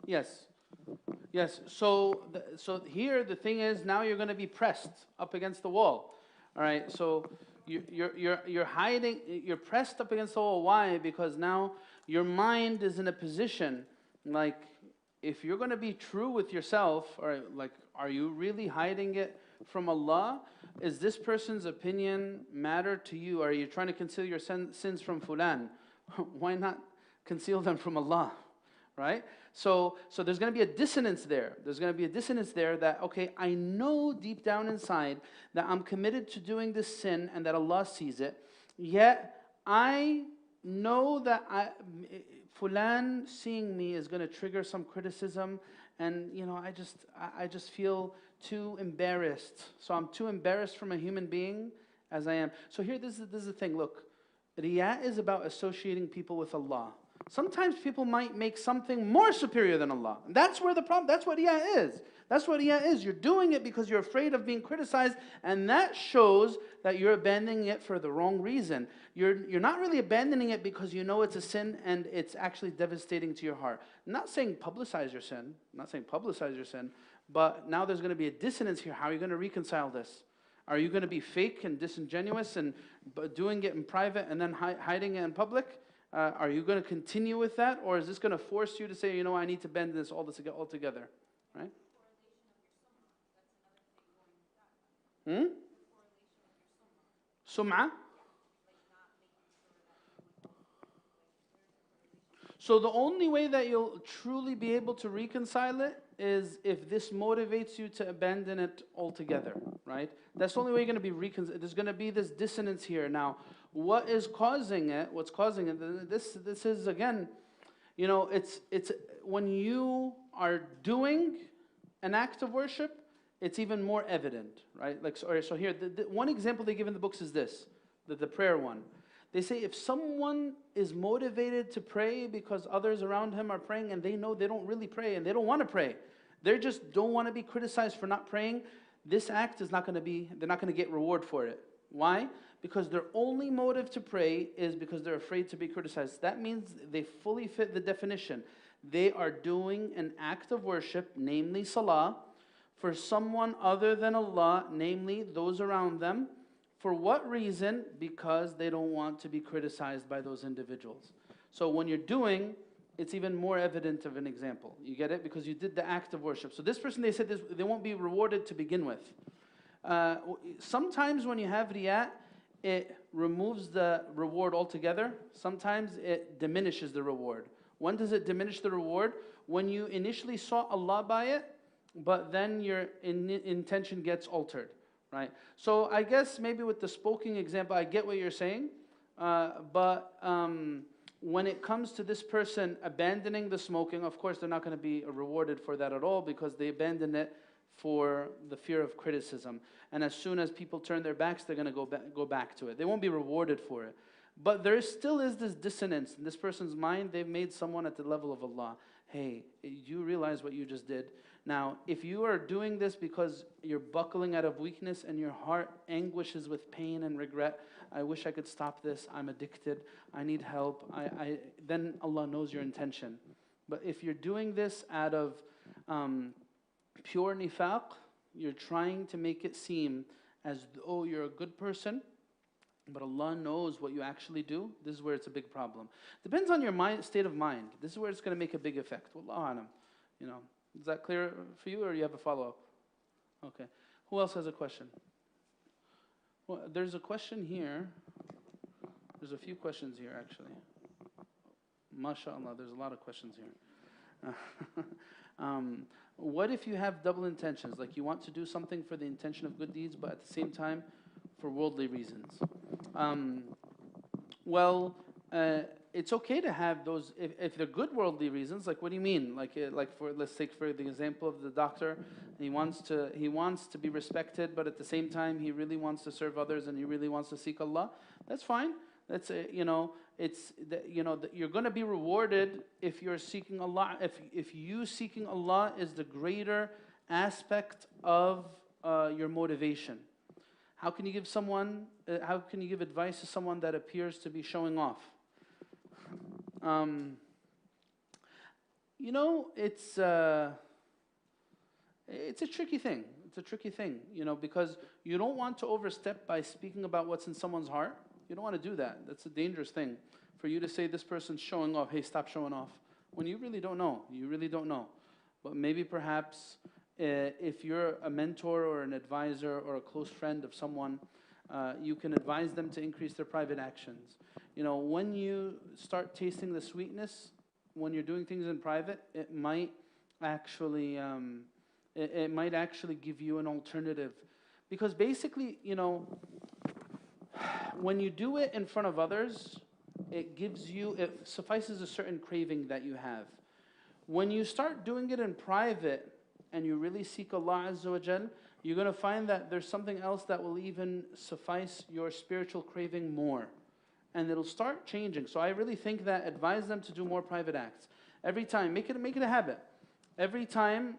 Yes. Yes. So here the thing is, now you're going to be pressed up against the wall. All right. So you're hiding. You're pressed up against the wall. Why? Because now your mind is in a position like, if you're going to be true with yourself, or like, are you really hiding it from Allah? Is this person's opinion matter to you? Are you trying to conceal your sins from Fulan? Why not conceal them from Allah? Right? So there's going to be a dissonance there. There's going to be a dissonance there that, okay, I know deep down inside that I'm committed to doing this sin and that Allah sees it, yet I know that Fulan seeing me is going to trigger some criticism, and I just feel too embarrassed. So I'm too embarrassed from a human being as I am. So here, this is the thing. Look, Riyā is about associating people with Allah. Sometimes people might make something more superior than Allah. And that's where the problem, that's what Riyā is. That's what Riyā is. You're doing it because you're afraid of being criticized, and that shows that you're abandoning it for the wrong reason. You're not really abandoning it because you know it's a sin and it's actually devastating to your heart. I'm not saying publicize your sin. I'm not saying publicize your sin. But now there's going to be a dissonance here. How are you going to reconcile this? Are you going to be fake and disingenuous and doing it in private and then hiding it in public? Are you going to continue with that? Or is this going to force you to say, you know, I need to bend this altogether? Right? Sum'ah? So the only way that you'll truly be able to reconcile it is if this motivates you to abandon it altogether, right? That's the only way you're going to be reconciled. There's going to be this dissonance here. Now, what is causing it? What's causing it? This is, again, you know, it's when you are doing an act of worship, it's even more evident, right? Like, so here, the one example they give in the books is this, the prayer one. They say if someone is motivated to pray because others around him are praying and they know they don't really pray and they don't want to pray, they just don't want to be criticized for not praying, this act is not going to be, they're not going to get reward for it. Why? Because their only motive to pray is because they're afraid to be criticized. That means they fully fit the definition. They are doing an act of worship, namely salah, for someone other than Allah, namely those around them. For what reason? Because they don't want to be criticized by those individuals. So when you're doing, it's even more evident of an example. You get it? Because you did the act of worship. So this person, they said this, they won't be rewarded to begin with. Sometimes when you have riyah, it removes the reward altogether. Sometimes it diminishes the reward. When does it diminish the reward? When you initially saw Allah by it, but then your intention gets altered. Right? So I guess maybe with the smoking example, I get what you're saying. But when it comes to this person abandoning the smoking, of course they're not going to be rewarded for that at all because they abandoned it for the fear of criticism. And as soon as people turn their backs, they're going to go back to it. They won't be rewarded for it. But there still is this dissonance in this person's mind. They've made someone at the level of Allah. Hey, you realize what you just did? Now, if you are doing this because you're buckling out of weakness and your heart anguishes with pain and regret, I wish I could stop this, I'm addicted, I need help, then Allah knows your intention. But if you're doing this out of pure nifaq, you're trying to make it seem as though you're a good person, but Allah knows what you actually do, this is where it's a big problem. Depends on your state of mind. This is where it's going to make a big effect. Wallahu alam. You know. Is that clear for you, or you have a follow-up? Okay. Who else has a question? Well, there's a question here. There's a few questions here, actually. MashaAllah, there's a lot of questions here. What if you have double intentions? Like you want to do something for the intention of good deeds, but at the same time for worldly reasons. It's okay to have those if they're good worldly reasons. Like, what do you mean? Like for let's take for the example of the doctor. He wants to be respected, but at the same time he really wants to serve others and he really wants to seek Allah. That's fine. That's you're going to be rewarded if you're seeking Allah. If you seeking Allah is the greater aspect of your motivation. How can you give advice to someone that appears to be showing off? It's a tricky thing. It's a tricky thing, because you don't want to overstep by speaking about what's in someone's heart. You don't want to do that. That's a dangerous thing. For you to say this person's showing off, hey, stop showing off, when you really don't know. You really don't know. But maybe perhaps if you're a mentor or an advisor or a close friend of someone, you can advise them to increase their private actions. When you start tasting the sweetness, when you're doing things in private, it might actually give you an alternative. Because basically, when you do it in front of others, it suffices a certain craving that you have. When you start doing it in private and you really seek Allah Azza wa Jal, you're going to find that there's something else that will even suffice your spiritual craving more. And it'll start changing. So I really think that advise them to do more private acts. Every time, make it a habit. Every time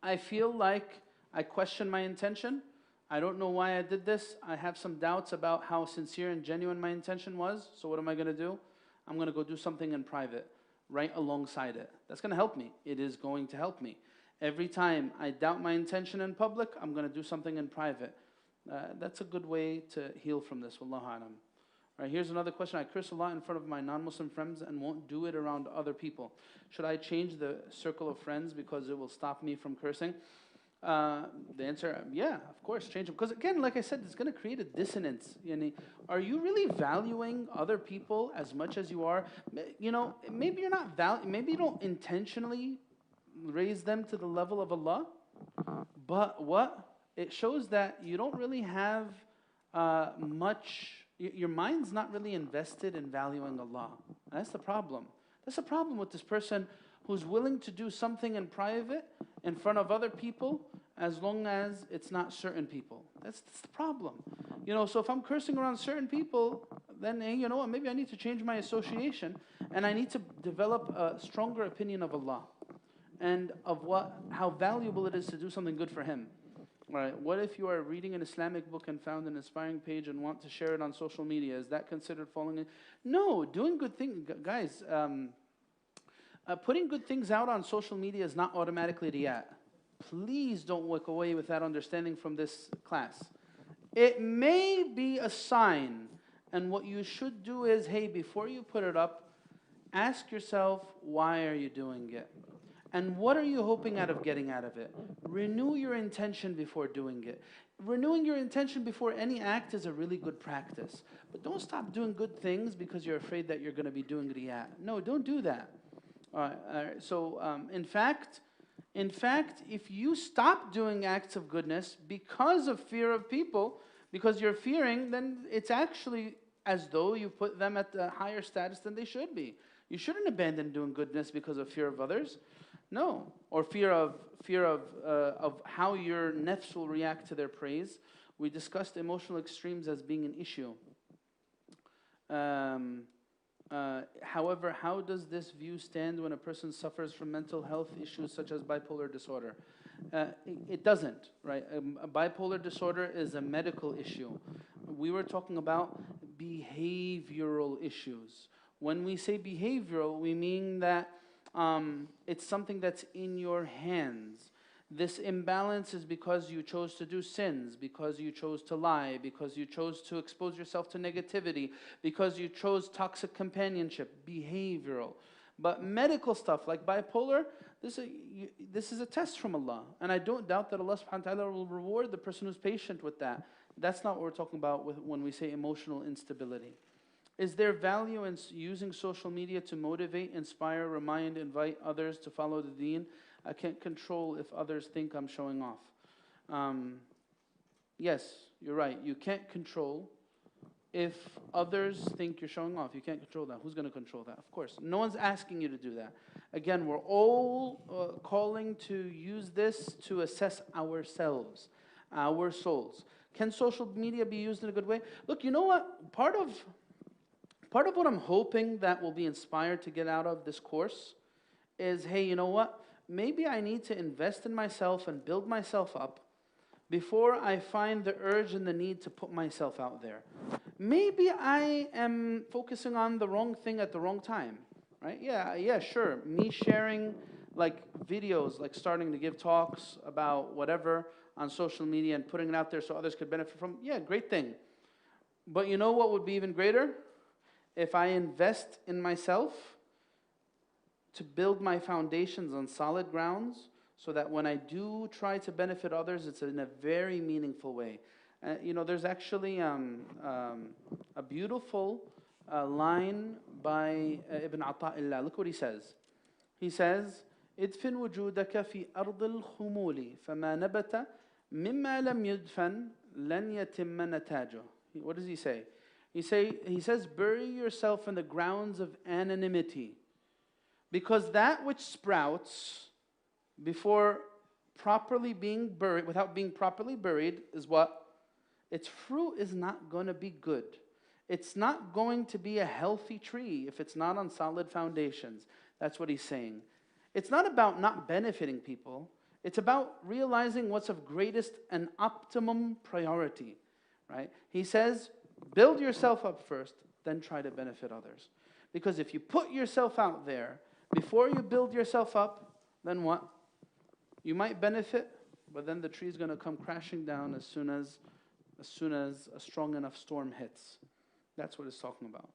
I feel like I question my intention, I don't know why I did this, I have some doubts about how sincere and genuine my intention was, so what am I going to do? I'm going to go do something in private, right alongside it. That's going to help me. It is going to help me. Every time I doubt my intention in public, I'm going to do something in private. That's a good way to heal from this. Wallahu alam. All right, here's another question. I curse Allah in front of my non-Muslim friends and won't do it around other people. Should I change the circle of friends because it will stop me from cursing? The answer, yeah, of course, change them. Because again, like I said, it's going to create a dissonance. Are you really valuing other people as much as you are? Maybe you're not maybe you don't intentionally raise them to the level of Allah, but it shows that you don't really have much. Your mind's not really invested in valuing Allah. And that's the problem. That's the problem with this person who's willing to do something in private in front of other people as long as it's not certain people. That's the problem. So if I'm cursing around certain people, then hey, you know what, maybe I need to change my association and I need to develop a stronger opinion of Allah and of how valuable it is to do something good for Him. Right? What if you are reading an Islamic book and found an inspiring page and want to share it on social media? Is that considered falling in? No, doing good things, guys. Putting good things out on social media is not automatically riyā. Please don't walk away with that understanding from this class. It may be a sign, and what you should do is, hey, before you put it up, ask yourself, why are you doing it? And what are you hoping getting out of it? Renew your intention before doing it. Renewing your intention before any act is a really good practice. But don't stop doing good things because you're afraid that you're going to be doing riyā. No, don't do that. In fact, if you stop doing acts of goodness because of fear of people, because you're fearing, then it's actually as though you put them at a higher status than they should be. You shouldn't abandon doing goodness because of fear of others. No, or fear of how your nafs will react to their praise. We discussed emotional extremes as being an issue. However, how does this view stand when a person suffers from mental health issues such as bipolar disorder? It doesn't, right? A bipolar disorder is a medical issue. We were talking about behavioral issues. When we say behavioral, we mean that it's something that's in your hands. This imbalance is because you chose to do sins, because you chose to lie, because you chose to expose yourself to negativity, because you chose toxic companionship, behavioral. But medical stuff like bipolar, this is a test from Allah. And I don't doubt that Allah subhanahu wa ta'ala will reward the person who's patient with that. That's not what we're talking about when we say emotional instability. Is there value in using social media to motivate, inspire, remind, invite others to follow the deen? I can't control if others think I'm showing off. Yes, you're right. You can't control if others think you're showing off. You can't control that. Who's going to control that? Of course. No one's asking you to do that. Again, we're all calling to use this to assess ourselves, our souls. Can social media be used in a good way? Look, you know what? Part of what I'm hoping that will be inspired to get out of this course is, hey, you know what? Maybe I need to invest in myself and build myself up before I find the urge and the need to put myself out there. Maybe I am focusing on the wrong thing at the wrong time, right? Yeah, sure. Me sharing like videos, like starting to give talks about whatever on social media and putting it out there so others could benefit from, yeah, great thing. But you know what would be even greater? If I invest in myself to build my foundations on solid grounds so that when I do try to benefit others, it's in a very meaningful way. There's actually a beautiful line by Ibn Ata'illah. Look what he says. He says, ادفن وجودك في أرض الخمول فما نبت مما لم يدفن لن يتم نتاجه. What does he say? He says, bury yourself in the grounds of anonymity, because that which sprouts before properly being buried, without being properly buried, is what? Its fruit is not going to be good. It's not going to be a healthy tree if it's not on solid foundations. That's what he's saying. It's not about not benefiting people. It's about realizing what's of greatest and optimum priority, right? He says, build yourself up first, then try to benefit others. Because if you put yourself out there, before you build yourself up, then what? You might benefit, but then the tree is going to come crashing down as soon as a strong enough storm hits. That's what it's talking about.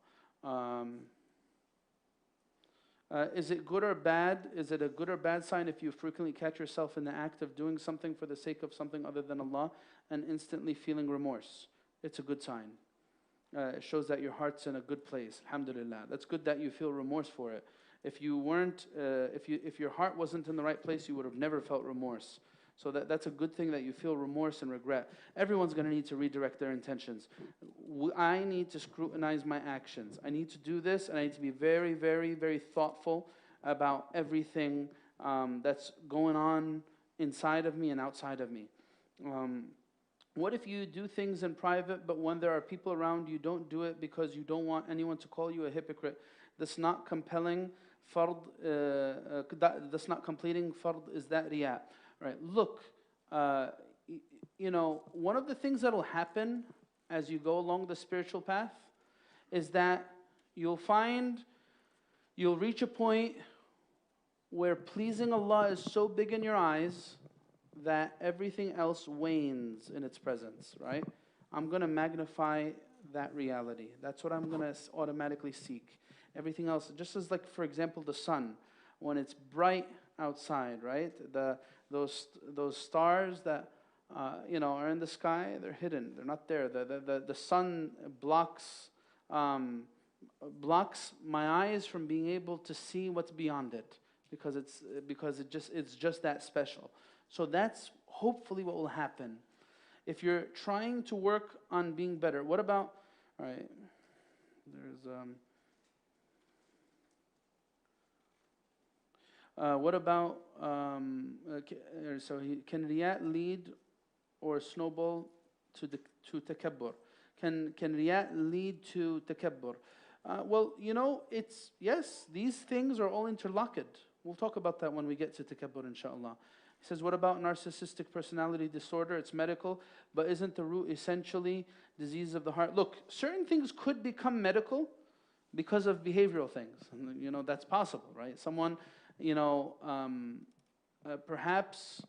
Is it good or bad? Is it a good or bad sign if you frequently catch yourself in the act of doing something for the sake of something other than Allah and instantly feeling remorse? It's a good sign. It shows that your heart's in a good place. Alhamdulillah. That's good that you feel remorse for it. If you weren't, if your heart wasn't in the right place, you would have never felt remorse. So that's a good thing that you feel remorse and regret. Everyone's going to need to redirect their intentions. I need to scrutinize my actions. I need to do this, and I need to be very, very, very thoughtful about everything that's going on inside of me and outside of me. What if you do things in private, but when there are people around, you don't do it because you don't want anyone to call you a hypocrite? That's not compelling fard, that's not completing fard, is that riya? Right, look, you know, one of the things that will happen as you go along the spiritual path is that you'll reach a point where pleasing Allah is so big in your eyes that everything else wanes in its presence, right? I'm going to magnify that reality. That's what I'm going to automatically seek. Everything else, just as like, for example, the sun, when it's bright outside, right? Those stars that, you know, are in the sky, they're hidden. They're not there. The sun blocks my eyes from being able to see what's beyond it, because it's just that special. So that's hopefully what will happen. If you're trying to work on being better, what about, all right, there's, what about, can riyat lead or snowball to takabbur? Can riyat lead to takabbur? Well, you know, yes, these things are all interlocked. We'll talk about that when we get to takabbur, inshallah. He says, what about narcissistic personality disorder? It's medical, but isn't the root essentially disease of the heart? Look, certain things could become medical because of behavioral things. You know, that's possible, right? Someone, you know, perhaps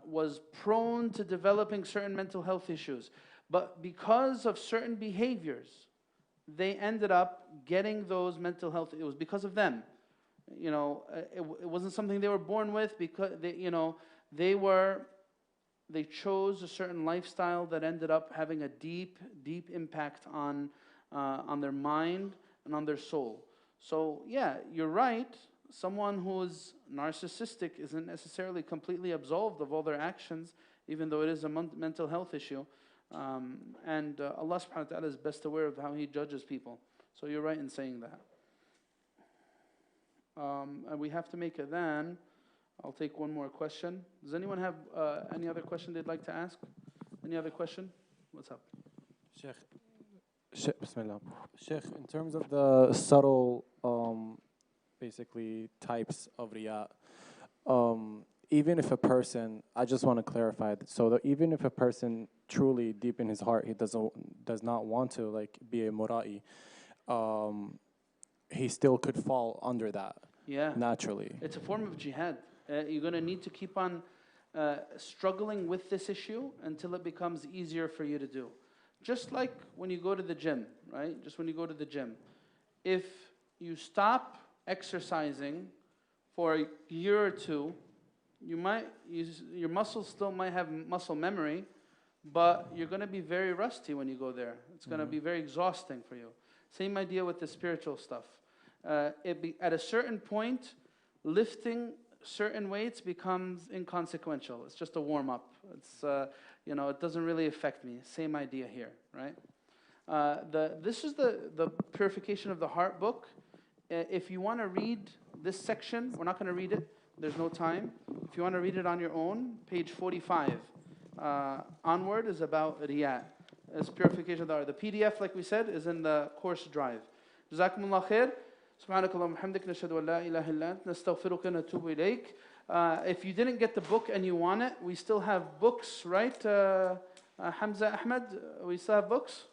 was prone to developing certain mental health issues, but because of certain behaviors, they ended up getting those mental health. It was because of them. You know, it wasn't something they were born with, because they, you know, they chose a certain lifestyle that ended up having a deep impact on their mind and on their soul. So yeah, you're right. Someone who's narcissistic isn't necessarily completely absolved of all their actions, even though it is a mental health issue. And Allah subhanahu wa ta'ala is best aware of how He judges people. So you're right in saying that. And we have to make a adhan. I'll take one more question. Does anyone have any other question they'd like to ask? Any other question? What's up?
Sheikh, Bismillah. Sheikh, in terms of the subtle, basically, types of riyat, even if a person, I just want to clarify, so that even if a person truly, deep in his heart, he does not want to like be a mura'i, he still could fall under that.
Yeah.
Naturally.
It's a form of jihad. You're going to need to keep on struggling with this issue until it becomes easier for you to do. Just like when you go to the gym, right? Just when you go to the gym. If you stop exercising for a year or two, your muscles still might have muscle memory, but you're going to be very rusty when you go there. It's going to be very exhausting for you. Same idea with the spiritual stuff. At a certain point, lifting certain weights becomes inconsequential. It's just a warm-up. It's, you know, it doesn't really affect me. Same idea here, right? This is the Purification of the Heart book. If you want to read this section, we're not going to read it. There's no time. If you want to read it on your own, page 45 onward is about riyat. It's purification of the heart. The PDF, like we said, is in the course drive. Jazakumullah khair. سبحانك اللهم وبحمدك نشهد أن لا إله إلا أنت نستغفرك ونتوب إليك. If you didn't get the book and you want it, we still have books, right? Hamza Ahmed, we still have books?